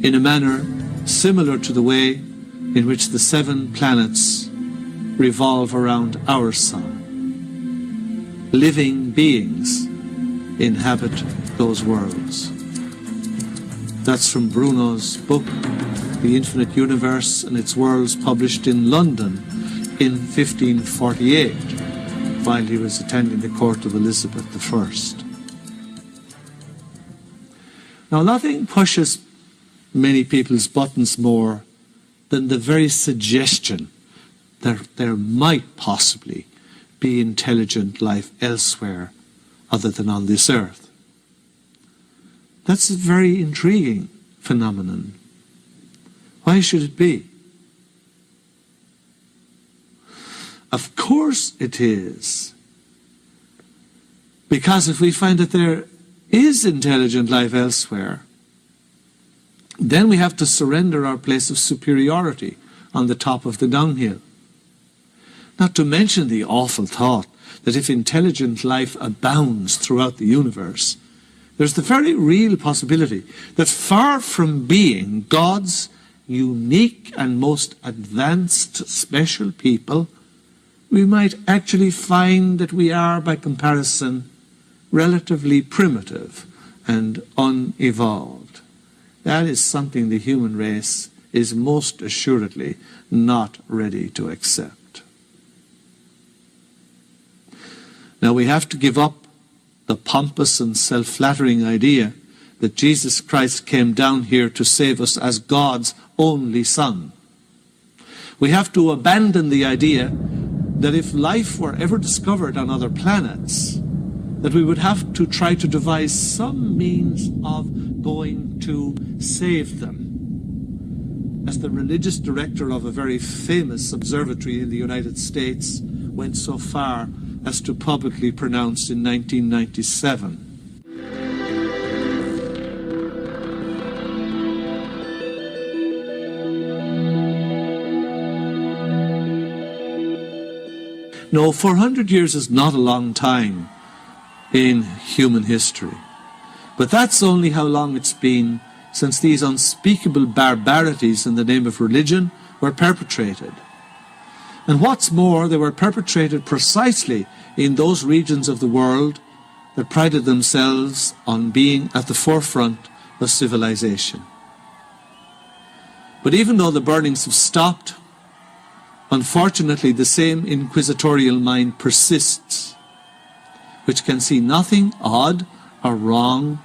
in a manner similar to the way in which the 7 planets revolve around our sun. Living beings inhabit those worlds." That's from Bruno's book, The Infinite Universe and Its Worlds, published in London in 1548, while he was attending the court of Elizabeth I. Now, nothing pushes many people's buttons more than the very suggestion that there might possibly be intelligent life elsewhere other than on this earth. That's a very intriguing phenomenon. Why should it be? Of course it is. Because if we find that there is intelligent life elsewhere, then we have to surrender our place of superiority on the top of the dunghill. Not to mention the awful thought that if intelligent life abounds throughout the universe, there's the very real possibility that far from being God's unique and most advanced special people, we might actually find that we are, by comparison, relatively primitive and unevolved. That is something the human race is most assuredly not ready to accept. Now we have to give up the pompous and self-flattering idea that Jesus Christ came down here to save us as God's only Son. We have to abandon the idea that if life were ever discovered on other planets, that we would have to try to devise some means of going to save them. As the religious director of a very famous observatory in the United States went so far as to publicly pronounce in 1997. No, 400 years is not a long time in human history. But that's only how long it's been since these unspeakable barbarities in the name of religion were perpetrated. And what's more, they were perpetrated precisely in those regions of the world that prided themselves on being at the forefront of civilization. But even though the burnings have stopped, unfortunately the same inquisitorial mind persists, which can see nothing odd or wrong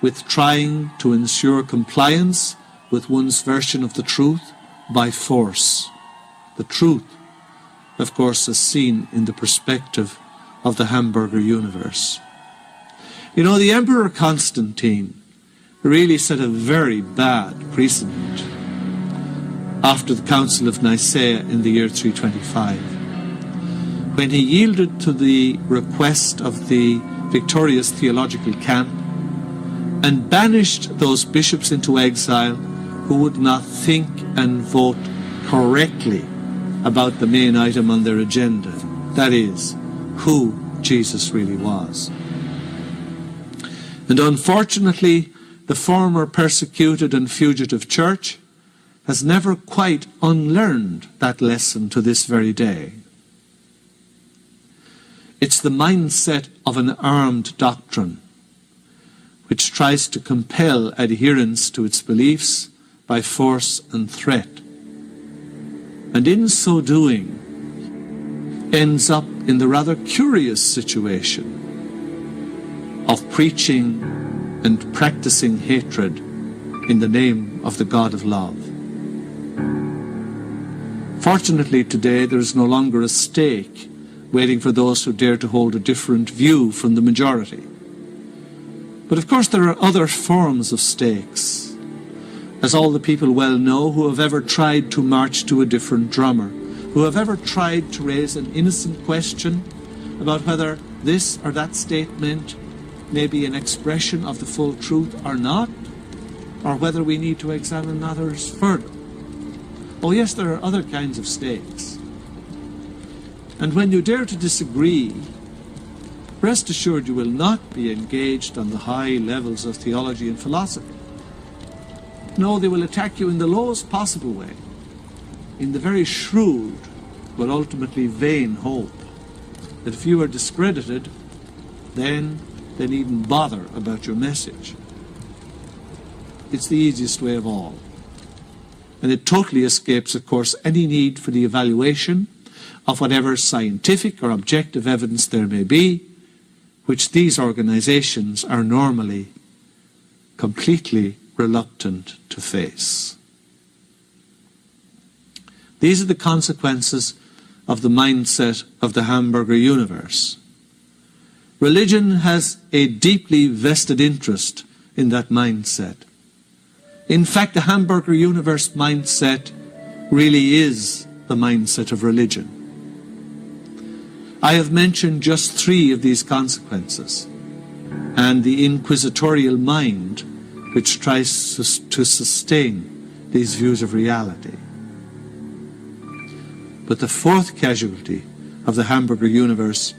with trying to ensure compliance with one's version of the truth by force. The truth, of course, is seen in the perspective of the hamburger universe. You know, the Emperor Constantine really set a very bad precedent after the Council of Nicaea in the year 325, when he yielded to the request of the victorious theological camp and banished those bishops into exile who would not think and vote correctly about the main item on their agenda, that is, who Jesus really was. And unfortunately, the former persecuted and fugitive church has never quite unlearned that lesson to this very day. It's the mindset of an armed doctrine, which tries to compel adherence to its beliefs by force and threat, and in so doing ends up in the rather curious situation of preaching and practicing hatred in the name of the God of love. Fortunately, today there is no longer a stake waiting for those who dare to hold a different view from the majority. But of course there are other forms of stakes, as all the people well know who have ever tried to march to a different drummer, who have ever tried to raise an innocent question about whether this or that statement may be an expression of the full truth or not, or whether we need to examine matters further. Oh yes, there are other kinds of stakes. And when you dare to disagree, rest assured you will not be engaged on the high levels of theology and philosophy. No, they will attack you in the lowest possible way, in the very shrewd but ultimately vain hope that if you are discredited, then they needn't bother about your message. It's the easiest way of all. And it totally escapes, of course, any need for the evaluation of whatever scientific or objective evidence there may be, which these organizations are normally completely reluctant to face. These are the consequences of the mindset of the hamburger universe. Religion has a deeply vested interest in that mindset. In fact, the hamburger universe mindset really is the mindset of religion. I have mentioned just 3 of these consequences, and the inquisitorial mind which tries to sustain these views of reality. But the 4th casualty of the hamburger universe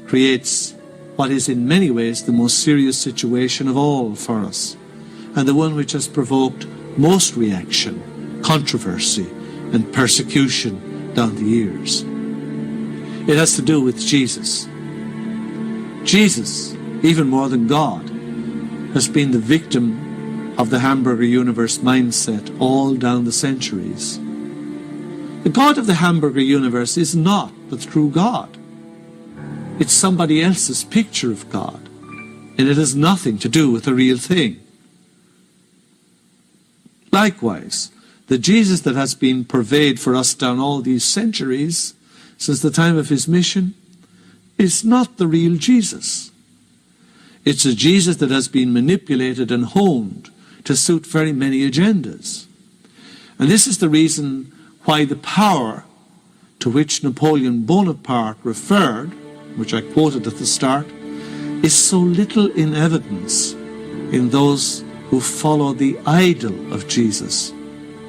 creates what is in many ways the most serious situation of all for us, and the one which has provoked most reaction, controversy, and persecution down the years. It has to do with Jesus. Jesus, even more than God, has been the victim of the hamburger universe mindset all down the centuries. The God of the hamburger universe is not the true God. It's somebody else's picture of God, and it has nothing to do with the real thing. Likewise, the Jesus that has been purveyed for us down all these centuries, since the time of his mission, is not the real Jesus. It's a Jesus that has been manipulated and honed to suit very many agendas. And this is the reason why the power to which Napoleon Bonaparte referred, which I quoted at the start, is so little in evidence in those who follow the idol of Jesus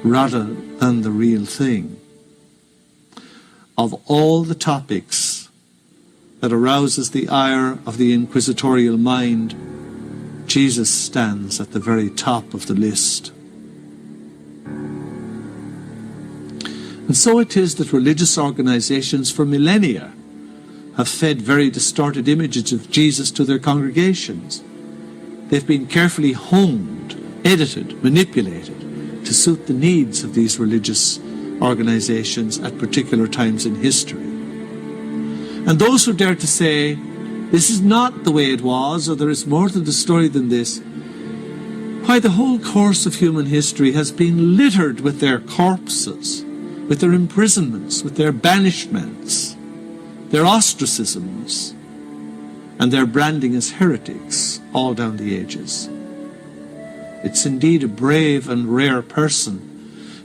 rather than the real thing. Of all the topics that arouses the ire of the inquisitorial mind, Jesus stands at the very top of the list. And so it is that religious organizations for millennia have fed very distorted images of Jesus to their congregations. They've been carefully honed, edited, manipulated to suit the needs of these religious organizations at particular times in history. And those who dare to say, this is not the way it was, or there is more to the story than this, why, the whole course of human history has been littered with their corpses, with their imprisonments, with their banishments, their ostracisms, and their branding as heretics all down the ages. It's indeed a brave and rare person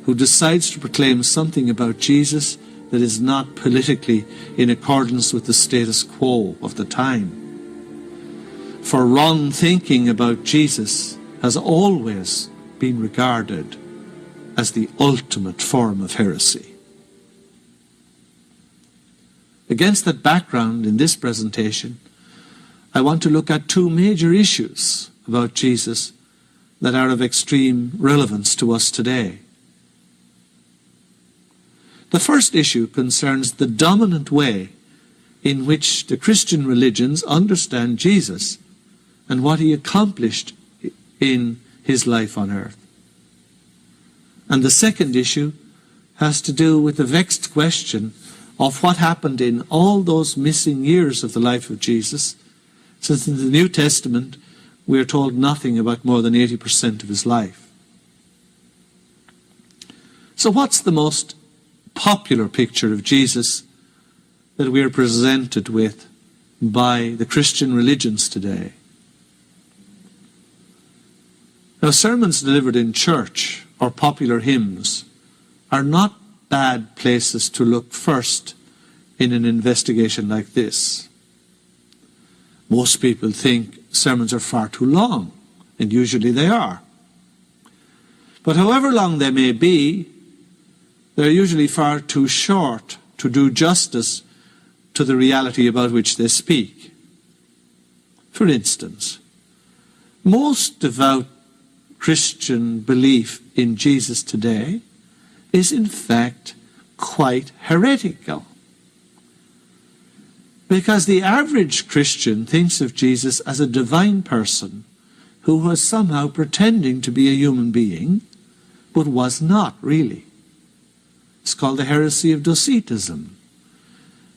who decides to proclaim something about Jesus that is not politically in accordance with the status quo of the time. For wrong thinking about Jesus has always been regarded as the ultimate form of heresy. Against that background, in this presentation, I want to look at two major issues about Jesus that are of extreme relevance to us today. The first issue concerns the dominant way in which the Christian religions understand Jesus and what he accomplished in his life on earth. And the second issue has to do with the vexed question of what happened in all those missing years of the life of Jesus, since in the New Testament we are told nothing about more than 80% of his life. So what's the most popular picture of Jesus that we are presented with by the Christian religions today? Now, sermons delivered in church or popular hymns are not bad places to look first in an investigation like this. Most people think sermons are far too long, and usually they are. But however long they may be, they're usually far too short to do justice to the reality about which they speak. For instance, most devout Christian belief in Jesus today is in fact quite heretical. Because the average Christian thinks of Jesus as a divine person who was somehow pretending to be a human being, but was not really. It's called the heresy of Docetism,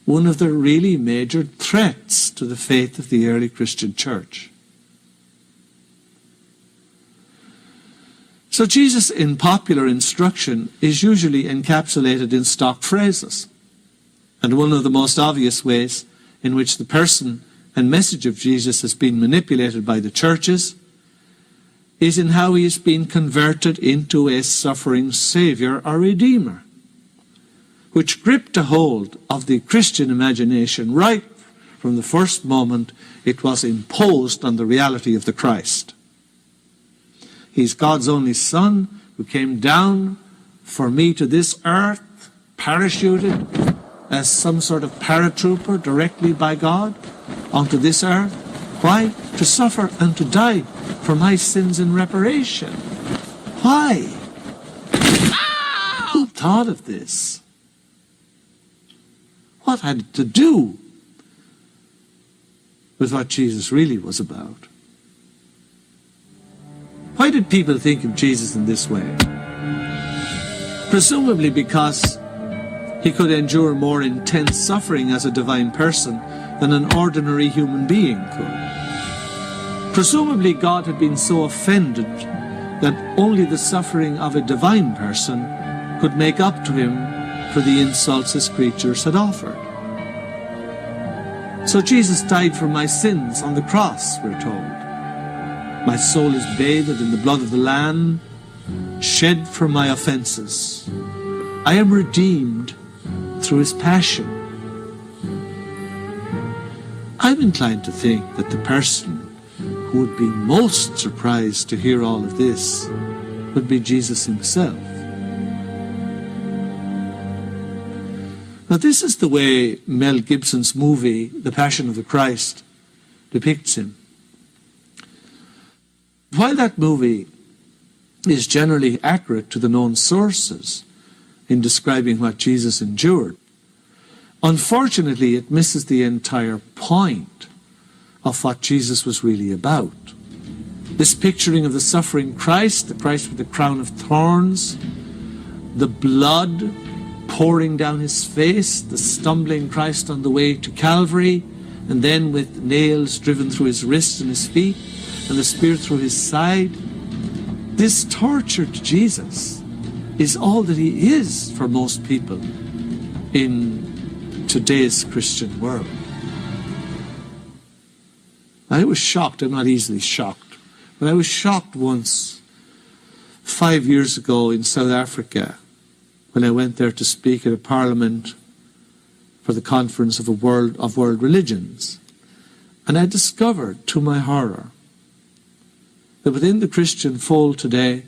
one of the really major threats to the faith of the early Christian church. So Jesus in popular instruction is usually encapsulated in stock phrases. And one of the most obvious ways in which the person and message of Jesus has been manipulated by the churches is in how he has been converted into a suffering Saviour or Redeemer, which gripped a hold of the Christian imagination right from the first moment it was imposed on the reality of the Christ. He's God's only Son who came down for me to this earth, parachuted as some sort of paratrooper directly by God onto this earth. Why? To suffer and to die for my sins in reparation. Why? Who thought of this? What had it to do with what Jesus really was about? Why did people think of Jesus in this way? Presumably because he could endure more intense suffering as a divine person than an ordinary human being could. Presumably God had been so offended that only the suffering of a divine person could make up to him for the insults his creatures had offered. So Jesus died for my sins on the cross, we're told. My soul is bathed in the blood of the Lamb, shed for my offenses. I am redeemed through his passion. I'm inclined to think that the person who would be most surprised to hear all of this would be Jesus himself. Now, this is the way Mel Gibson's movie, The Passion of the Christ, depicts him. While that movie is generally accurate to the known sources in describing what Jesus endured, unfortunately it misses the entire point of what Jesus was really about. This picturing of the suffering Christ, the Christ with the crown of thorns, the blood pouring down his face, the stumbling Christ on the way to Calvary, and then with nails driven through his wrists and his feet, and the spear through his side. This tortured Jesus is all that he is for most people in today's Christian world. I was shocked. I'm not easily shocked. But I was shocked once, 5 years ago in South Africa, when I went there to speak at a parliament for the Conference of World Religions. And I discovered, to my horror, that within the Christian fold today,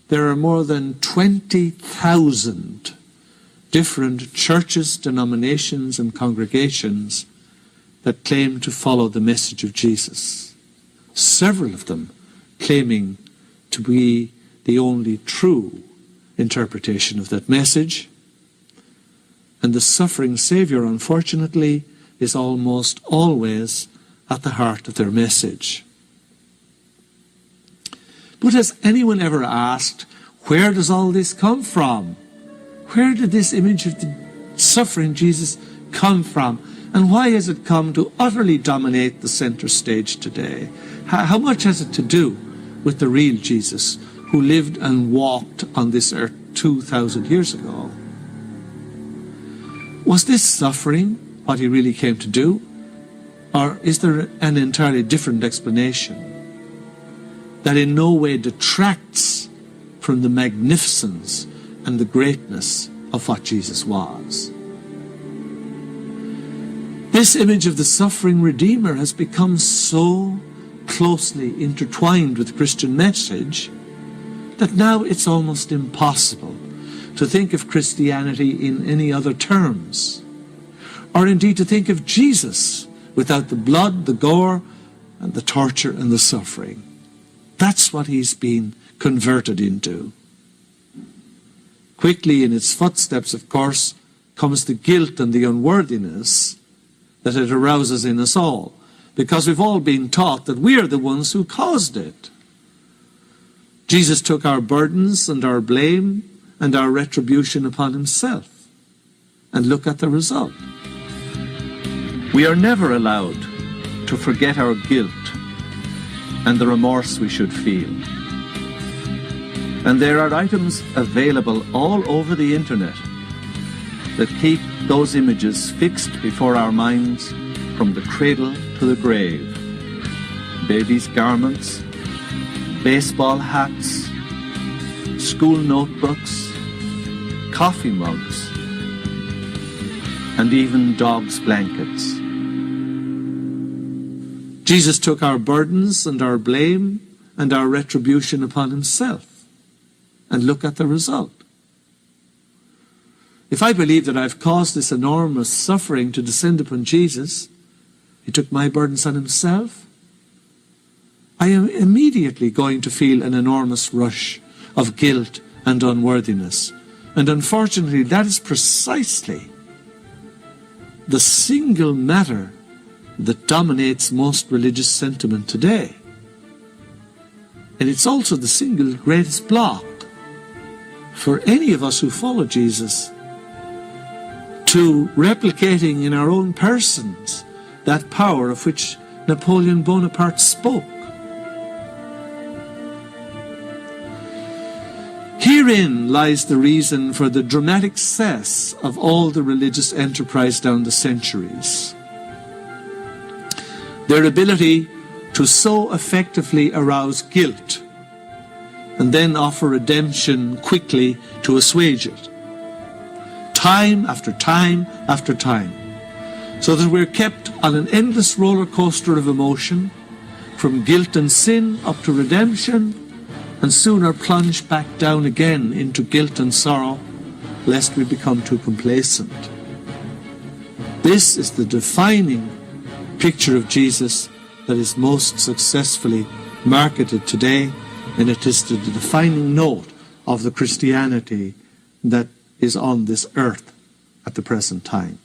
there are more than 20,000 different churches, denominations, and congregations that claim to follow the message of Jesus. Several of them claiming to be the only true interpretation of that message. And the suffering Saviour, unfortunately, is almost always at the heart of their message. But has anyone ever asked, where does all this come from? Where did this image of the suffering Jesus come from? And why has it come to utterly dominate the center stage today? How much has it to do with the real Jesus who lived and walked on this earth 2,000 years ago? Was this suffering what he really came to do? Or is there an entirely different explanation that in no way detracts from the magnificence and the greatness of what Jesus was? This image of the suffering Redeemer has become so closely intertwined with the Christian message that now it's almost impossible to think of Christianity in any other terms, or indeed to think of Jesus without the blood, the gore, and the torture and the suffering. That's what he's been converted into. Quickly in its footsteps, of course, comes the guilt and the unworthiness that it arouses in us all, because we've all been taught that we are the ones who caused it. Jesus took our burdens and our blame and our retribution upon himself. And look at the result. We are never allowed to forget our guilt and the remorse we should feel. And there are items available all over the internet that keep those images fixed before our minds from the cradle to the grave. Babies' garments, baseball hats, school notebooks, coffee mugs, and even dogs' blankets. Jesus took our burdens and our blame and our retribution upon himself. And look at the result. If I believe that I've caused this enormous suffering to descend upon Jesus, he took my burdens on himself, I am immediately going to feel an enormous rush of guilt and unworthiness. And unfortunately, that is precisely the single matter that dominates most religious sentiment today. And it's also the single greatest block for any of us who follow Jesus to replicating in our own persons that power of which Napoleon Bonaparte spoke. Herein lies the reason for the dramatic success of all the religious enterprise down the centuries. Their ability to so effectively arouse guilt and then offer redemption quickly to assuage it. Time after time after time. So that we're kept on an endless roller coaster of emotion, from guilt and sin up to redemption, and soon are plunged back down again into guilt and sorrow, lest we become too complacent. This is the defining picture of Jesus that is most successfully marketed today, and it is the defining note of the Christianity that is on this earth at the present time.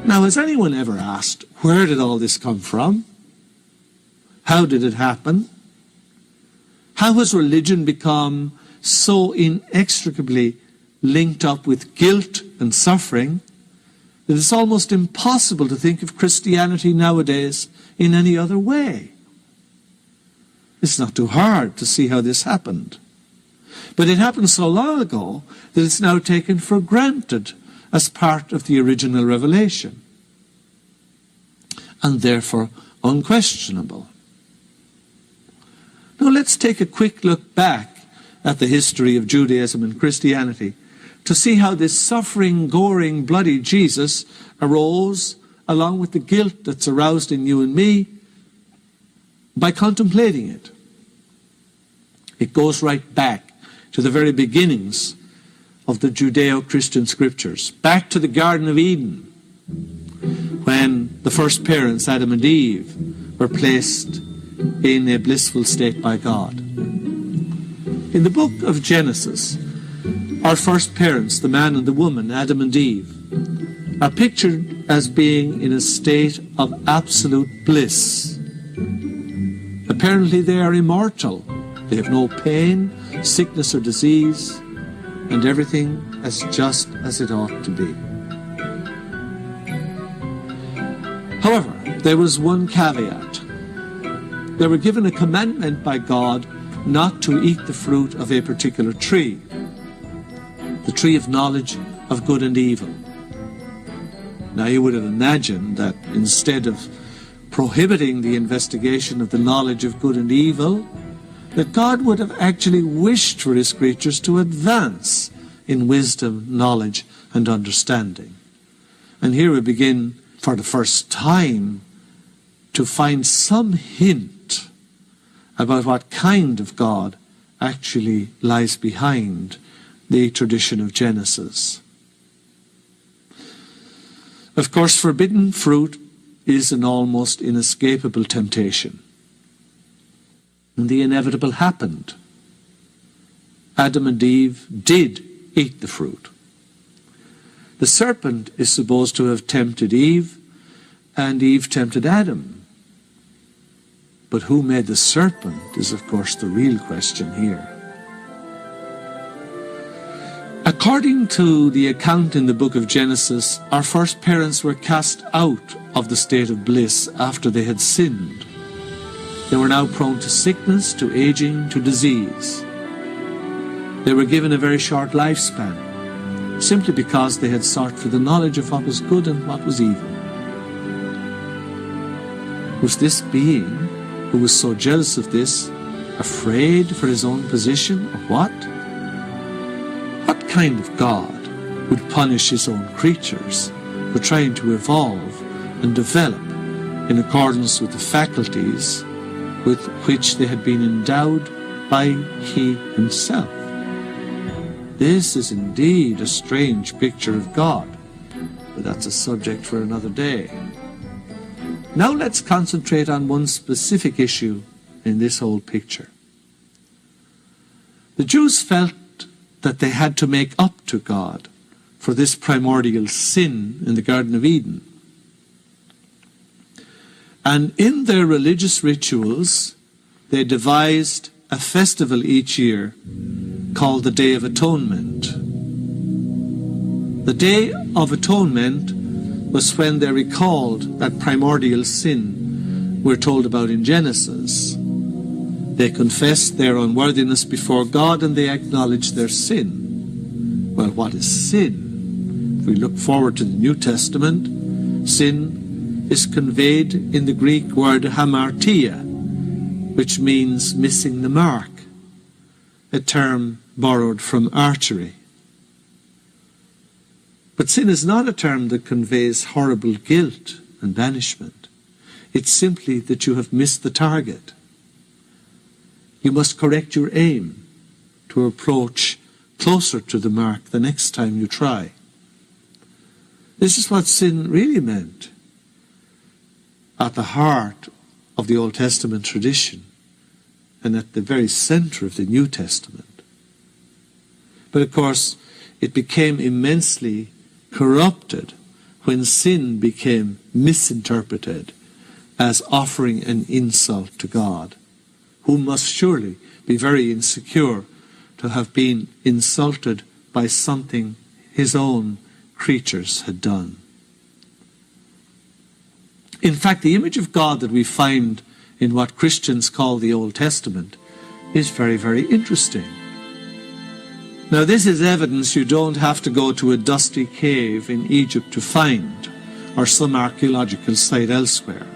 Now, has anyone ever asked, where did all this come from? How did it happen? How has religion become so inextricably linked up with guilt and suffering that it's almost impossible to think of Christianity nowadays in any other way? It's not too hard to see how this happened. But it happened so long ago that it's now taken for granted as part of the original revelation, and therefore unquestionable. Now let's take a quick look back at the history of Judaism and Christianity to see how this suffering, goring, bloody Jesus arose along with the guilt that's aroused in you and me by contemplating it. It goes right back to the very beginnings of the Judeo-Christian scriptures, back to the Garden of Eden, when the first parents, Adam and Eve, were placed in a blissful state by God. In the book of Genesis, our first parents, the man and the woman, Adam and Eve, are pictured as being in a state of absolute bliss. Apparently they are immortal. They have no pain, sickness or disease, and everything is just as it ought to be. However, there was one caveat. They were given a commandment by God not to eat the fruit of a particular tree, the tree of knowledge of good and evil. Now you would have imagined that instead of prohibiting the investigation of the knowledge of good and evil, that God would have actually wished for his creatures to advance in wisdom, knowledge, and understanding. And here we begin for the first time to find some hint about what kind of God actually lies behind the tradition of Genesis. Of course, forbidden fruit is an almost inescapable temptation. And the inevitable happened. Adam and Eve did eat the fruit. The serpent is supposed to have tempted Eve, and Eve tempted Adam. But who made the serpent is, of course, the real question here. According to the account in the book of Genesis, our first parents were cast out of the state of bliss after they had sinned. They were now prone to sickness, to aging, to disease. They were given a very short lifespan, simply because they had sought for the knowledge of what was good and what was evil. Was this being, who was so jealous of this, afraid for his own position, or what? What kind of God would punish his own creatures for trying to evolve and develop in accordance with the faculties with which they had been endowed by he himself? This is indeed a strange picture of God, but that's a subject for another day. Now let's concentrate on one specific issue in this whole picture. The Jews felt that they had to make up to God for this primordial sin in the Garden of Eden. And in their religious rituals, they devised a festival each year called the Day of Atonement. The Day of Atonement was when they recalled that primordial sin we're told about in Genesis. They confessed their unworthiness before God and they acknowledged their sin. Well, what is sin? If we look forward to the New Testament, sin is conveyed in the Greek word hamartia, which means missing the mark, a term borrowed from archery. But sin is not a term that conveys horrible guilt and banishment. It's simply that you have missed the target. You must correct your aim to approach closer to the mark the next time you try. This is what sin really meant at the heart of the Old Testament tradition and at the very center of the New Testament. But of course, it became immensely corrupted when sin became misinterpreted as offering an insult to God, who must surely be very insecure to have been insulted by something his own creatures had done. In fact, the image of God that we find in what Christians call the Old Testament is very, very interesting. Now, this is evidence you don't have to go to a dusty cave in Egypt to find, or some archaeological site elsewhere.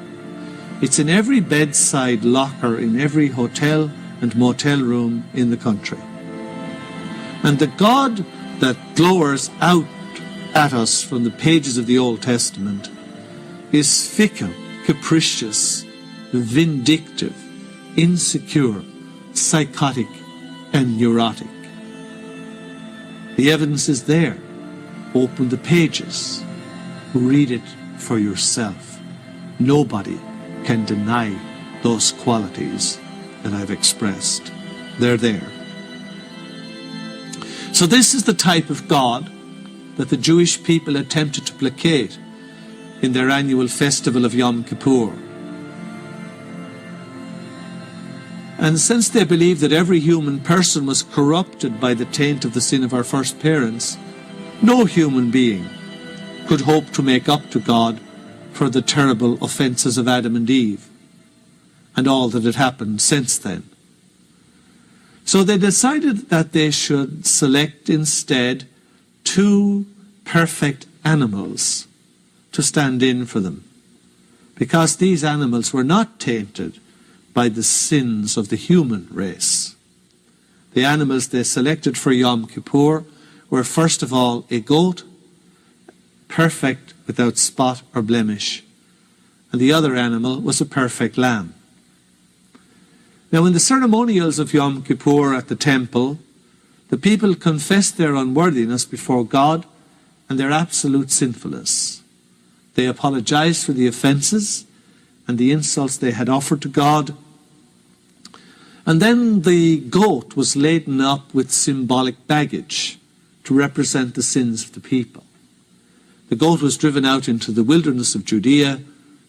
It's in every bedside locker in every hotel and motel room in the country. And the God that glowers out at us from the pages of the Old Testament is fickle, capricious, vindictive, insecure, psychotic, and neurotic. The evidence is there. Open the pages. Read it for yourself. Nobody can deny those qualities that I've expressed. They're there. So this is the type of God that the Jewish people attempted to placate in their annual festival of Yom Kippur. And since they believed that every human person was corrupted by the taint of the sin of our first parents, no human being could hope to make up to God for the terrible offenses of Adam and Eve and all that had happened since then. So they decided that they should select instead 2 perfect animals to stand in for them, because these animals were not tainted by the sins of the human race. The animals they selected for Yom Kippur were first of all a goat, perfect without spot or blemish, and the other animal was a perfect lamb. Now, in the ceremonials of Yom Kippur at the temple, the people confessed their unworthiness before God and their absolute sinfulness. They apologized for the offenses and the insults they had offered to God. And then the goat was laden up with symbolic baggage to represent the sins of the people. The goat was driven out into the wilderness of Judea,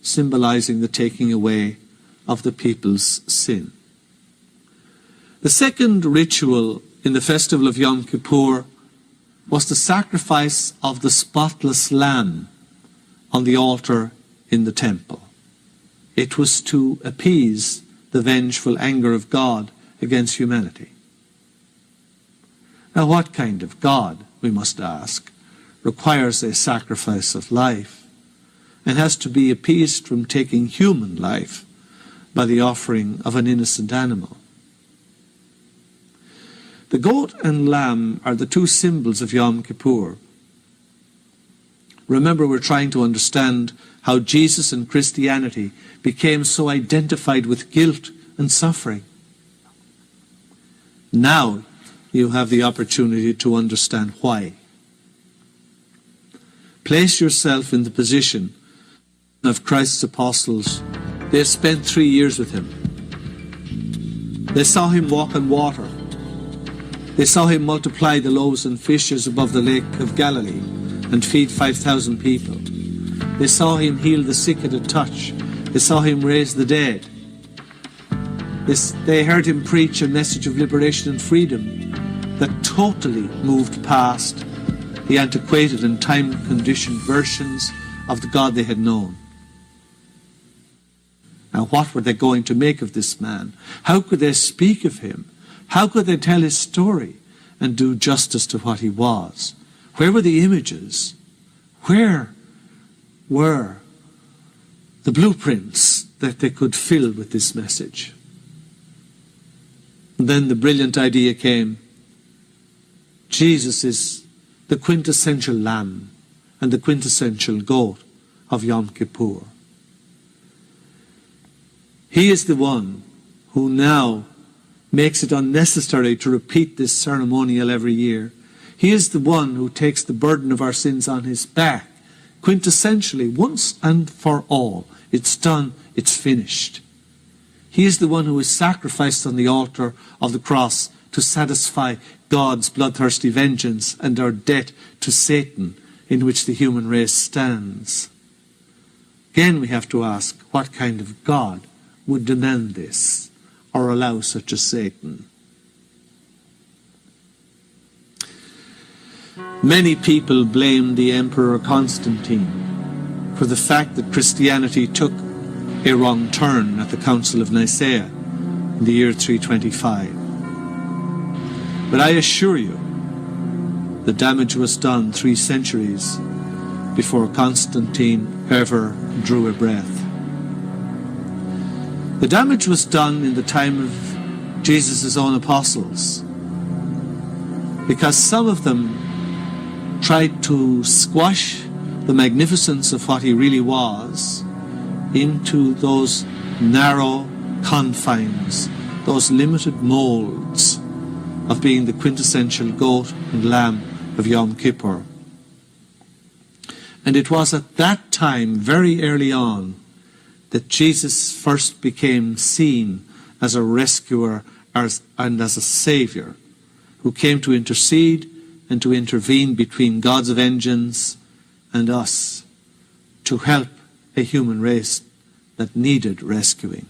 symbolizing the taking away of the people's sin. The second ritual in the festival of Yom Kippur was the sacrifice of the spotless lamb on the altar in the temple. It was to appease the vengeful anger of God against humanity. Now, what kind of God, we must ask, requires a sacrifice of life and has to be appeased from taking human life by the offering of an innocent animal? The goat and lamb are the 2 symbols of Yom Kippur. Remember, we're trying to understand how Jesus and Christianity became so identified with guilt and suffering. Now you have the opportunity to understand why. Place yourself in the position of Christ's apostles. They spent 3 years with him. They saw him walk on water. They saw him multiply the loaves and fishes above the lake of Galilee and feed 5,000 people. They saw him heal the sick at a touch. They saw him raise the dead. They heard him preach a message of liberation and freedom that totally moved past the antiquated and time-conditioned versions of the God they had known. Now, what were they going to make of this man? How could they speak of him? How could they tell his story and do justice to what he was? Where were the images? Where were the blueprints that they could fill with this message? And then the brilliant idea came. Jesus is the quintessential lamb and the quintessential goat of Yom Kippur. He is the one who now makes it unnecessary to repeat this ceremonial every year. He is the one who takes the burden of our sins on his back, quintessentially, once and for all. It's done, it's finished. He is the one who is sacrificed on the altar of the cross to satisfy God's bloodthirsty vengeance and our debt to Satan in which the human race stands. Again, we have to ask, what kind of God would demand this or allow such a Satan? Many people blame the Emperor Constantine for the fact that Christianity took a wrong turn at the Council of Nicaea in the year 325. But I assure you, the damage was done 3 centuries before Constantine ever drew a breath. The damage was done in the time of Jesus' own apostles, because some of them tried to squash the magnificence of what he really was into those narrow confines, those limited molds of being the quintessential goat and lamb of Yom Kippur. And it was at that time, very early on, that Jesus first became seen as a rescuer and as a saviour who came to intercede and to intervene between God's vengeance and us, to help a human race that needed rescuing.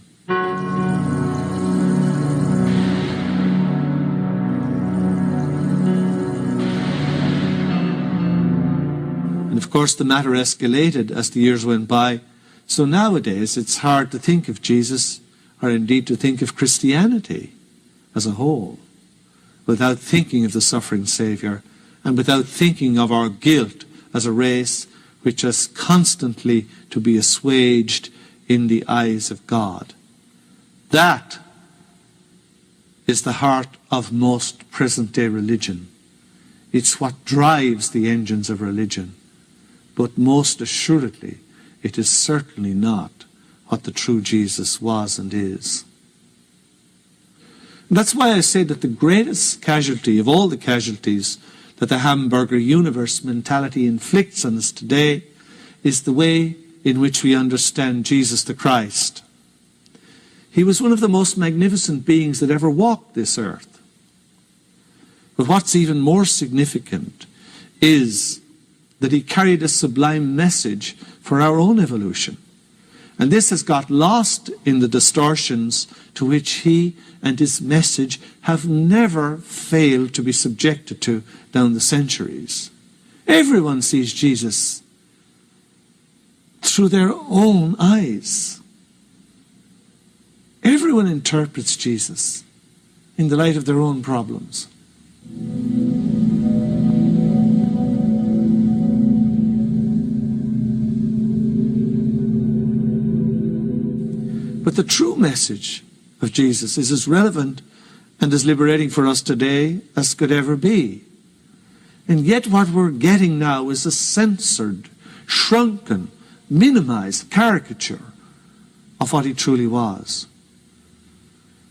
And of course the matter escalated as the years went by. So nowadays it's hard to think of Jesus, or indeed to think of Christianity as a whole, without thinking of the suffering Saviour and without thinking of our guilt as a race which has constantly to be assuaged in the eyes of God. That is the heart of most present-day religion. It's what drives the engines of religion. But most assuredly, it is certainly not what the true Jesus was and is. And that's why I say that the greatest casualty of all the casualties that the hamburger universe mentality inflicts on us today is the way in which we understand Jesus the Christ. He was one of the most magnificent beings that ever walked this earth. But what's even more significant is that he carried a sublime message for our own evolution. And this has got lost in the distortions to which he and his message have never failed to be subjected to down the centuries. Everyone sees Jesus through their own eyes. Everyone interprets Jesus in the light of their own problems. But the true message of Jesus is as relevant and as liberating for us today as could ever be. And yet what we're getting now is a censored, shrunken, minimized caricature of what he truly was.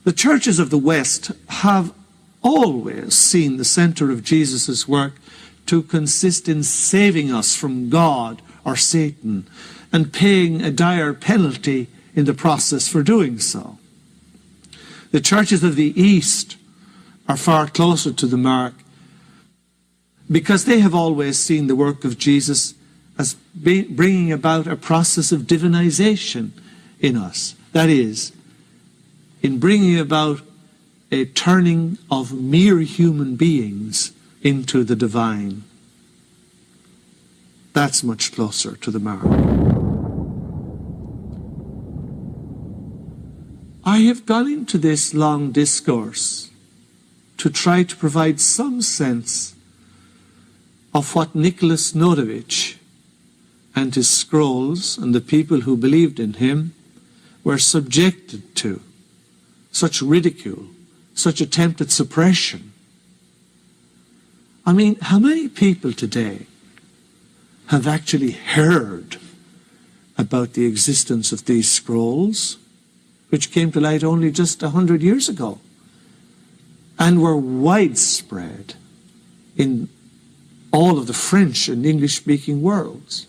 The churches of the West have always seen the center of Jesus' work to consist in saving us from God or Satan and paying a dire penalty in the process for doing so. The churches of the East are far closer to the mark because they have always seen the work of Jesus as bringing about a process of divinization in us. That is, in bringing about a turning of mere human beings into the divine. That's much closer to the mark. I have gone into this long discourse to try to provide some sense of what Nicolas Notovitch and his scrolls and the people who believed in him were subjected to. Such ridicule, such attempted suppression. I mean, how many people today have actually heard about the existence of these scrolls, which came to light only just 100 years ago and were widespread in all of the French and English-speaking worlds?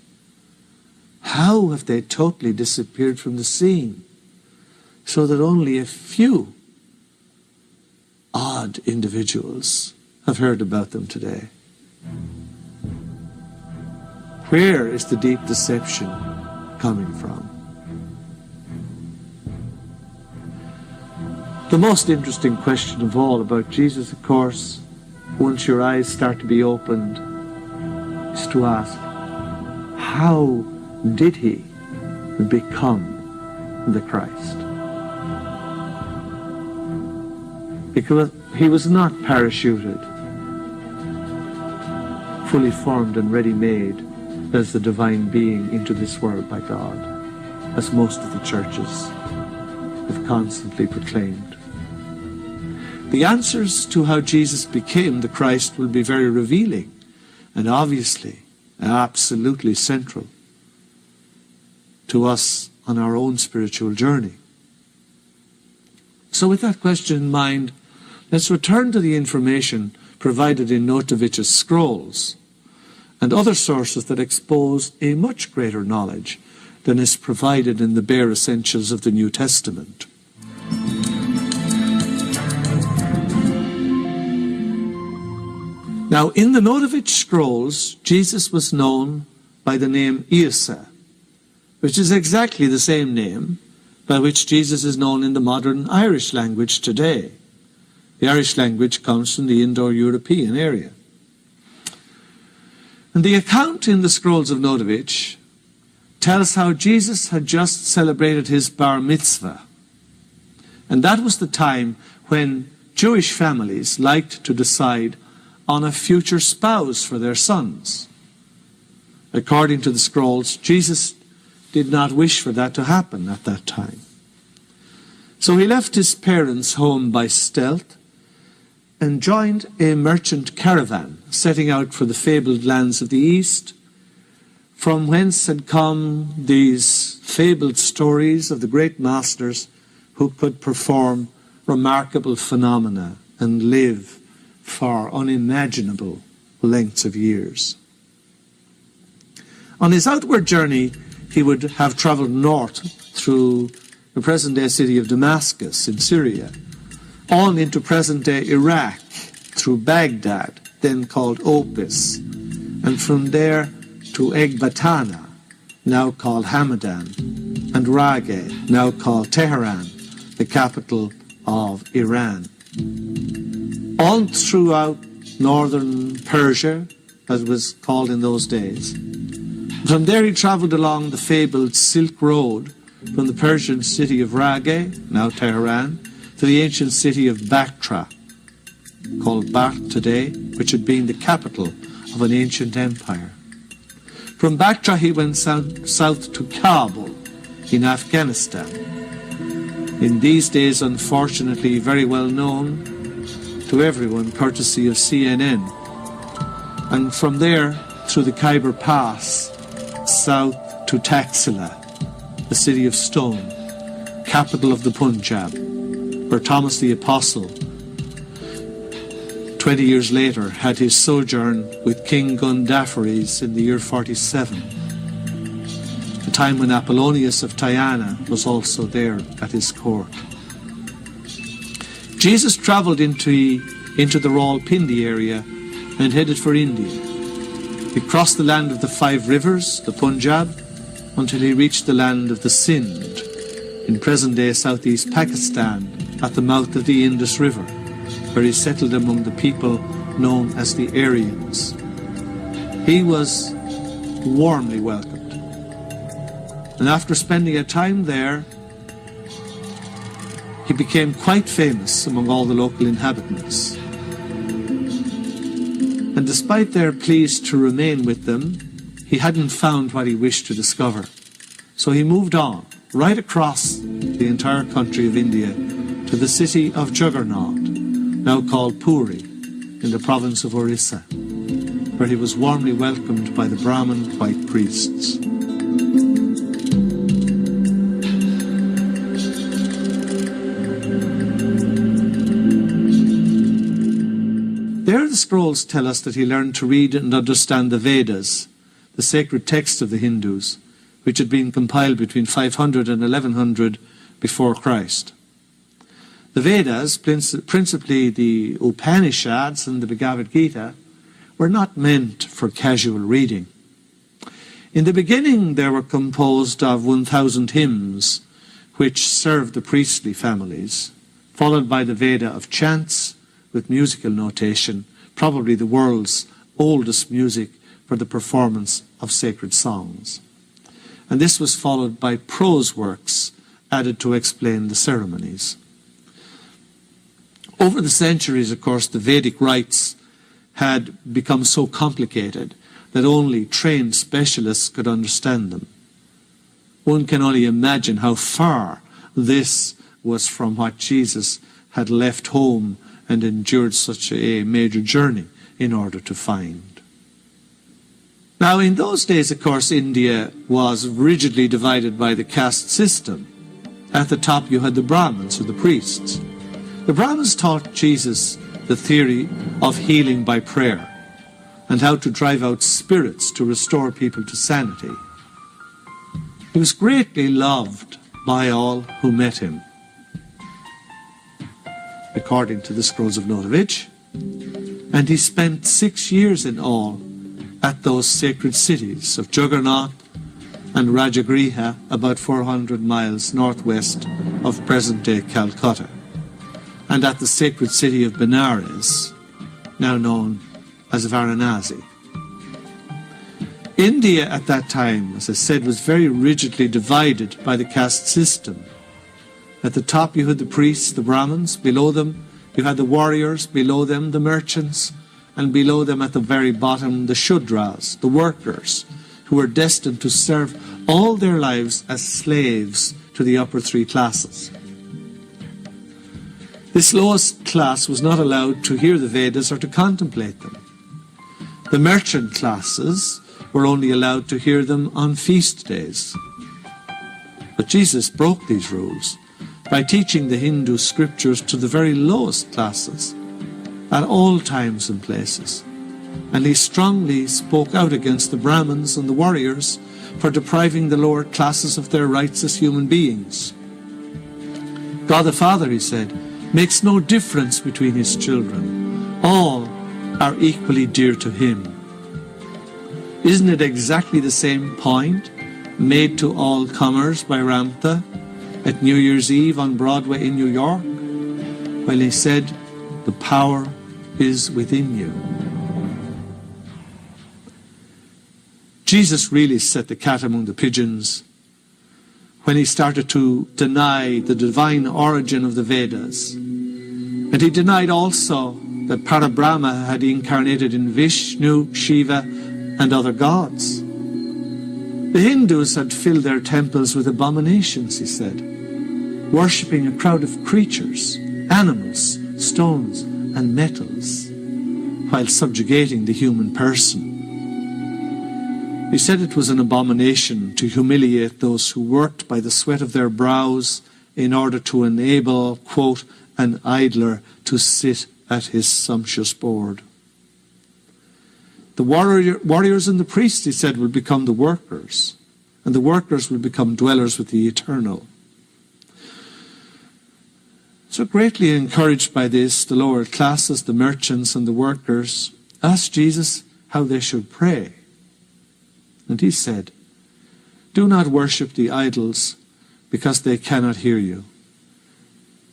How have they totally disappeared from the scene so that only a few odd individuals have heard about them today? Where is the deep deception coming from? The most interesting question of all about Jesus, of course, once your eyes start to be opened, is to ask, how did he become the Christ? Because he was not parachuted, fully formed and ready-made as the divine being into this world by God, as most of the churches have constantly proclaimed. The answers to how Jesus became the Christ will be very revealing and obviously absolutely central to us on our own spiritual journey. So with that question in mind, let's return to the information provided in Notovitch's scrolls and other sources that expose a much greater knowledge than is provided in the bare essentials of the New Testament. Now, in the Notovitch scrolls, Jesus was known by the name hizo, which is exactly the same name by which Jesus is known in the modern Irish language today. The Irish language comes from the Indo-European area. And the account in the scrolls of Notovitch tells how Jesus had just celebrated his bar mitzvah. And that was the time when Jewish families liked to decide on a future spouse for their sons. According to the scrolls, Jesus did not wish for that to happen at that time. So he left his parents' home by stealth and joined a merchant caravan setting out for the fabled lands of the East, from whence had come these fabled stories of the great masters who could perform remarkable phenomena and live for unimaginable lengths of years. On his outward journey, he would have traveled north through the present-day city of Damascus in Syria, on into present-day Iraq through Baghdad, then called Opis, and from there to Ecbatana, now called Hamadan, and Rage, now called Tehran, the capital of Iran. All throughout northern Persia, as it was called in those days. From there he travelled along the fabled Silk Road from the Persian city of Rage, now Tehran, to the ancient city of Bactra, called Bart today, which had been the capital of an ancient empire. From Bactra he went south to Kabul in Afghanistan. In these days, unfortunately, very well known to everyone, courtesy of CNN. And from there, through the Khyber Pass, south to Taxila, the city of stone, capital of the Punjab, where Thomas the Apostle, 20 years later, had his sojourn with King Gundafres in the year 47, the time when Apollonius of Tyana was also there at his court. Jesus travelled into the Rawalpindi area and headed for India. He crossed the land of the 5 rivers, the Punjab, until he reached the land of the Sindh, in present-day southeast Pakistan, at the mouth of the Indus River, where he settled among the people known as the Aryans. He was warmly welcomed. And after spending a time there, he became quite famous among all the local inhabitants. And despite their pleas to remain with them, he hadn't found what he wished to discover. So he moved on, right across the entire country of India, to the city of Juggernaut, now called Puri, in the province of Orissa, where he was warmly welcomed by the Brahmin white priests. There the scrolls tell us that he learned to read and understand the Vedas, the sacred text of the Hindus, which had been compiled between 500 and 1100 before Christ. The Vedas, principally the Upanishads and the Bhagavad Gita, were not meant for casual reading. In the beginning they were composed of 1,000 hymns, which served the priestly families, followed by the Veda of chants with musical notation, probably the world's oldest music for the performance of sacred songs. And this was followed by prose works added to explain the ceremonies. Over the centuries, of course, the Vedic rites had become so complicated that only trained specialists could understand them. One can only imagine how far this was from what Jesus had left home and endured such a major journey in order to find. Now, in those days, of course, India was rigidly divided by the caste system. At the top you had the Brahmins, or the priests. The Brahmins taught Jesus the theory of healing by prayer and how to drive out spirits to restore people to sanity. He was greatly loved by all who met him, according to the Scrolls of Notovitch, and he spent 6 years in all at those sacred cities of Juggernaut and Rajagriha, about 400 miles northwest of present-day Calcutta, and at the sacred city of Benares, now known as Varanasi. India at that time, as I said, was very rigidly divided by the caste system. At the top you had the priests, the Brahmins, below them you had the warriors, below them the merchants, and below them at the very bottom the Shudras, the workers, who were destined to serve all their lives as slaves to the upper three classes. This lowest class was not allowed to hear the Vedas or to contemplate them. The merchant classes were only allowed to hear them on feast days. But Jesus broke these rules by teaching the Hindu scriptures to the very lowest classes at all times and places. And he strongly spoke out against the Brahmins and the warriors for depriving the lower classes of their rights as human beings. God the Father, he said, makes no difference between his children. All are equally dear to him. Isn't it exactly the same point made to all comers by Ramtha at New Year's Eve on Broadway in New York, when he said, "The power is within you"? Jesus really set the cat among the pigeons when he started to deny the divine origin of the Vedas. And he denied also that Parabrahma had incarnated in Vishnu, Shiva, and other gods. The Hindus had filled their temples with abominations, he said, worshipping a crowd of creatures, animals, stones, and metals, while subjugating the human person. He said it was an abomination to humiliate those who worked by the sweat of their brows in order to enable, quote, an idler to sit at his sumptuous board. The warriors and the priests, he said, will become the workers, and the workers will become dwellers with the eternal. So greatly encouraged by this, the lower classes, the merchants and the workers, asked Jesus how they should pray. And he said, "Do not worship the idols, because they cannot hear you.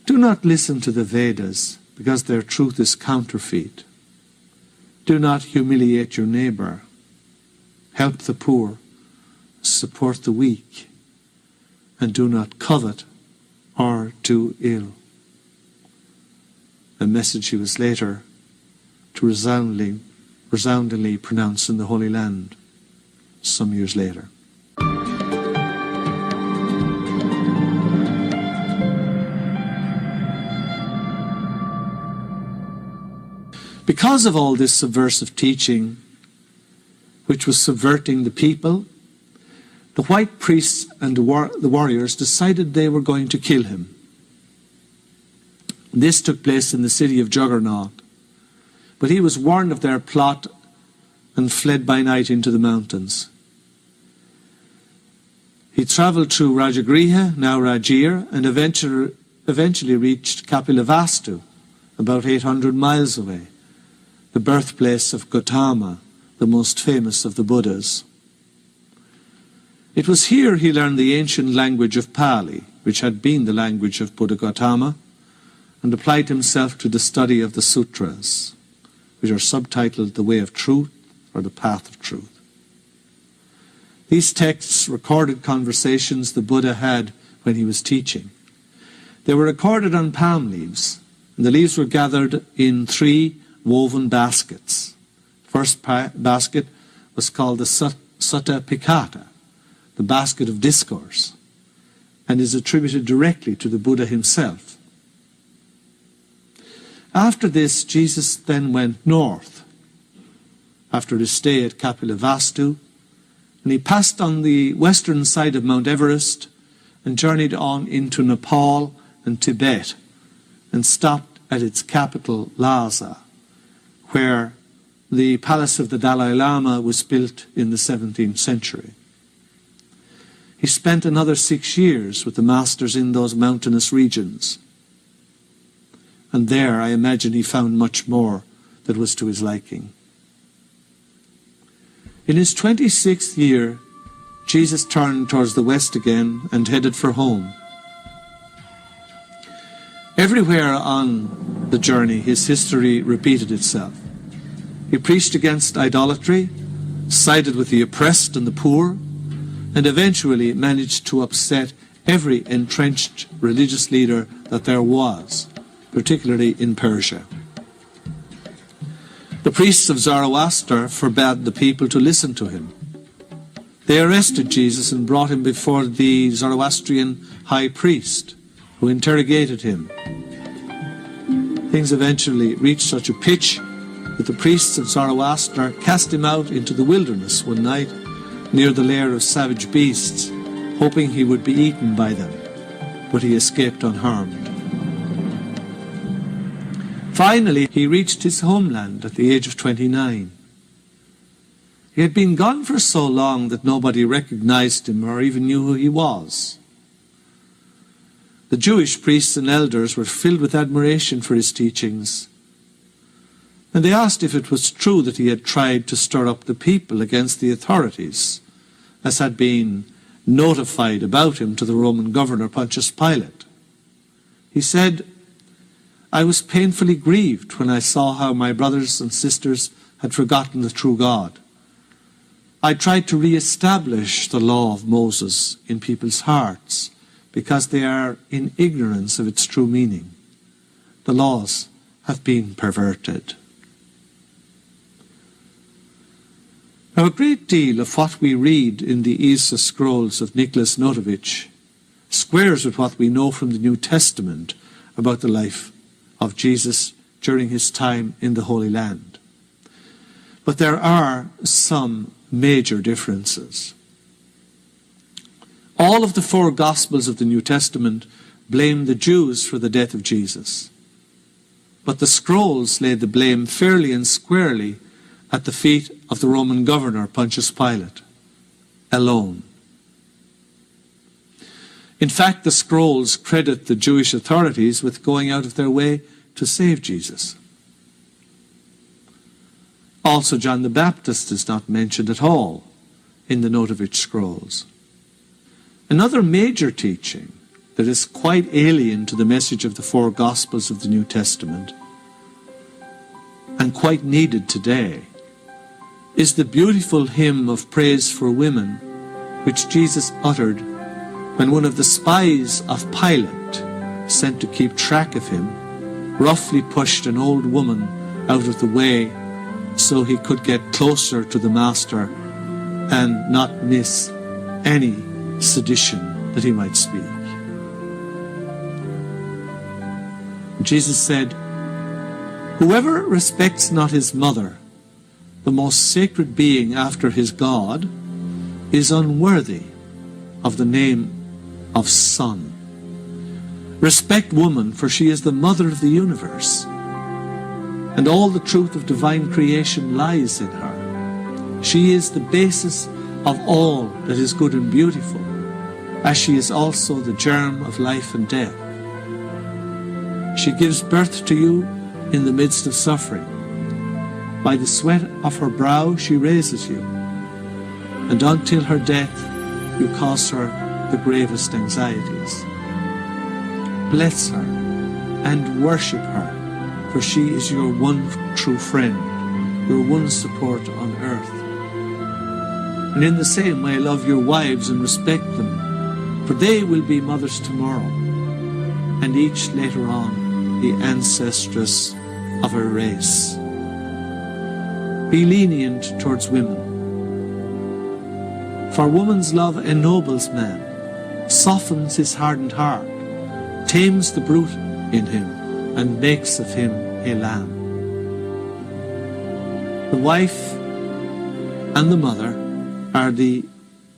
Do not listen to the Vedas, because their truth is counterfeit. Do not humiliate your neighbor. Help the poor, support the weak, and do not covet or do ill." A message he was later to resoundingly pronounce in the Holy Land some years later. Because of all this subversive teaching, which was subverting the people, the white priests and the warriors decided they were going to kill him. This took place in the city of Juggernaut, but he was warned of their plot and fled by night into the mountains. He travelled through Rajagriha, now Rajir, and eventually reached Kapilavastu, about 800 miles away, the birthplace of Gautama, the most famous of the Buddhas. It was here he learned the ancient language of Pali, which had been the language of Buddha Gautama, and applied himself to the study of the Sutras, which are subtitled The Way of Truth or The Path of Truth. These texts recorded conversations the Buddha had when he was teaching. They were recorded on palm leaves, and the leaves were gathered in 3 woven baskets. First basket was called the Sutta Pikata, the basket of discourse, and is attributed directly to the Buddha himself. After this, Jesus then went north, after his stay at Kapilavastu, and he passed on the western side of Mount Everest and journeyed on into Nepal and Tibet and stopped at its capital, Lhasa, where the palace of the Dalai Lama was built in the 17th century. He spent another 6 years with the masters in those mountainous regions. And there, I imagine, he found much more that was to his liking. In his 26th year, Jesus turned towards the west again and headed for home. Everywhere on the journey, his history repeated itself. He preached against idolatry, sided with the oppressed and the poor, and eventually managed to upset every entrenched religious leader that there was, particularly in Persia. The priests of Zoroaster forbade the people to listen to him. They arrested Jesus and brought him before the Zoroastrian high priest, who interrogated him. Things eventually reached such a pitch that the priests of Zoroaster cast him out into the wilderness one night near the lair of savage beasts, hoping he would be eaten by them, but he escaped unharmed. Finally, he reached his homeland at the age of 29. He had been gone for so long that nobody recognized him or even knew who he was. The Jewish priests and elders were filled with admiration for his teachings, and they asked if it was true that he had tried to stir up the people against the authorities, as had been notified about him to the Roman governor Pontius Pilate. He said, "I was painfully grieved when I saw how my brothers and sisters had forgotten the true God. I tried to re-establish the law of Moses in people's hearts because they are in ignorance of its true meaning. The laws have been perverted." Now, a great deal of what we read in the hizo scrolls of Nicolas Notovitch squares with what we know from the New Testament about the life of Jesus during his time in the Holy Land. But there are some major differences. All of the 4 Gospels of the New Testament blame the Jews for the death of Jesus. But the scrolls laid the blame fairly and squarely at the feet of the Roman governor Pontius Pilate alone. In fact, the scrolls credit the Jewish authorities with going out of their way to save Jesus. Also, John the Baptist is not mentioned at all in the Notovitch scrolls. Another major teaching that is quite alien to the message of the 4 Gospels of the New Testament, and quite needed today, is the beautiful hymn of praise for women which Jesus uttered when one of the spies of Pilate, sent to keep track of him, roughly pushed an old woman out of the way so he could get closer to the master and not miss any sedition that he might speak. Jesus said, "Whoever respects not his mother, the most sacred being after his God, is unworthy of the name of son. Respect woman, for she is the mother of the universe, and all the truth of divine creation lies in her. She is the basis of all that is good and beautiful, as she is also the germ of life and death. She gives birth to you in the midst of suffering. By the sweat of her brow she raises you, and until her death you cause her the gravest anxieties. Bless her and worship her, for she is your one true friend, your one support on earth. And in the same way love your wives and respect them, for they will be mothers tomorrow, and each later on the ancestress of her race. Be lenient towards women, for woman's love ennobles man, softens his hardened heart, tames the brute in him, and makes of him a lamb. The wife and the mother are the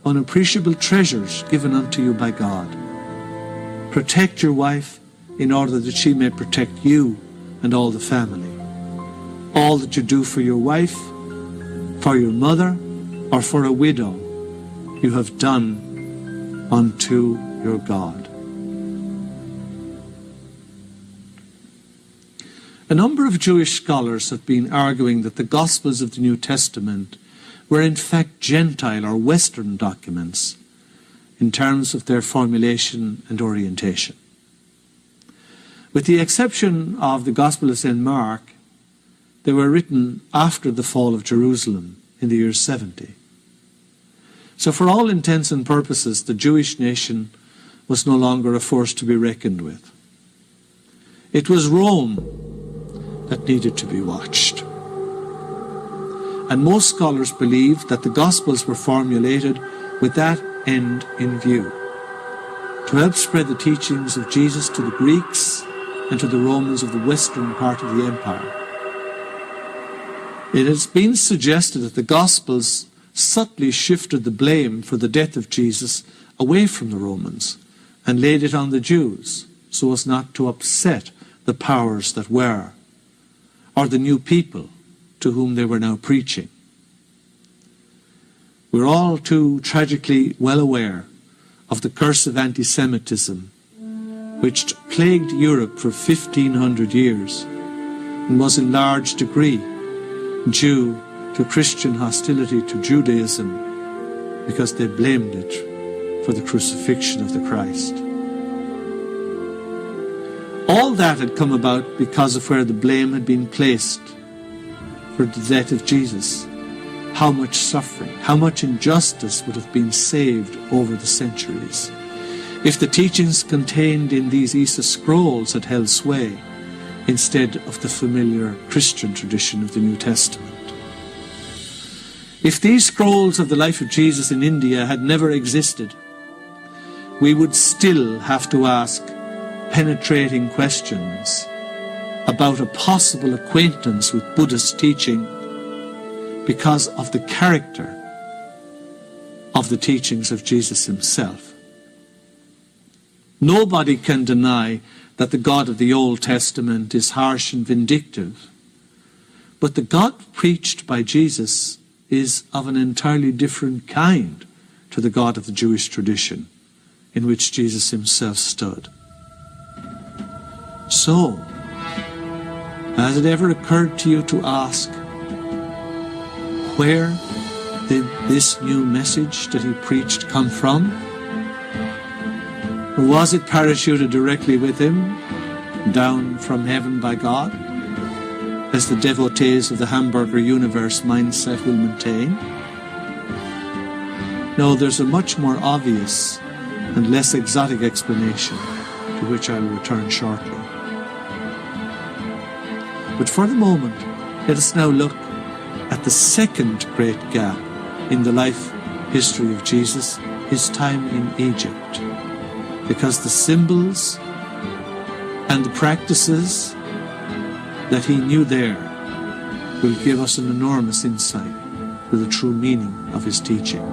unappreciable treasures given unto you by God. Protect your wife in order that she may protect you and all the family. All that you do for your wife, for your mother, or for a widow, you have done unto your God. A number of Jewish scholars have been arguing that the Gospels of the New Testament were in fact Gentile or Western documents in terms of their formulation and orientation. With the exception of the Gospel of St. Mark, they were written after the fall of Jerusalem in the year 70. So for all intents and purposes, the Jewish nation was no longer a force to be reckoned with. It was Rome that needed to be watched. And most scholars believe that the Gospels were formulated with that end in view, to help spread the teachings of Jesus to the Greeks and to the Romans of the western part of the empire. It has been suggested that the Gospels subtly shifted the blame for the death of Jesus away from the Romans and laid it on the Jews so as not to upset the powers that were, or the new people to whom they were now preaching. We're all too tragically well aware of the curse of anti-Semitism which plagued Europe for 1,500 years and was in large degree due to Christian hostility to Judaism because they blamed it for the crucifixion of the Christ. All that had come about because of where the blame had been placed for the death of Jesus. How much suffering, how much injustice would have been saved over the centuries if the teachings contained in these Isa scrolls had held sway instead of the familiar Christian tradition of the New Testament. If these scrolls of the life of Jesus in India had never existed, we would still have to ask penetrating questions about a possible acquaintance with Buddhist teaching because of the character of the teachings of Jesus himself. Nobody can deny that the God of the Old Testament is harsh and vindictive, but the God preached by Jesus is of an entirely different kind to the God of the Jewish tradition in which Jesus himself stood. So, has it ever occurred to you to ask, where did this new message that he preached come from? Or was it parachuted directly with him, down from heaven by God, as the devotees of the hamburger universe mindset will maintain? No, there's a much more obvious and less exotic explanation, to which I will return shortly. But for the moment, let us now look at the second great gap in the life history of Jesus, his time in Egypt. Because the symbols and the practices that he knew there will give us an enormous insight to the true meaning of his teaching.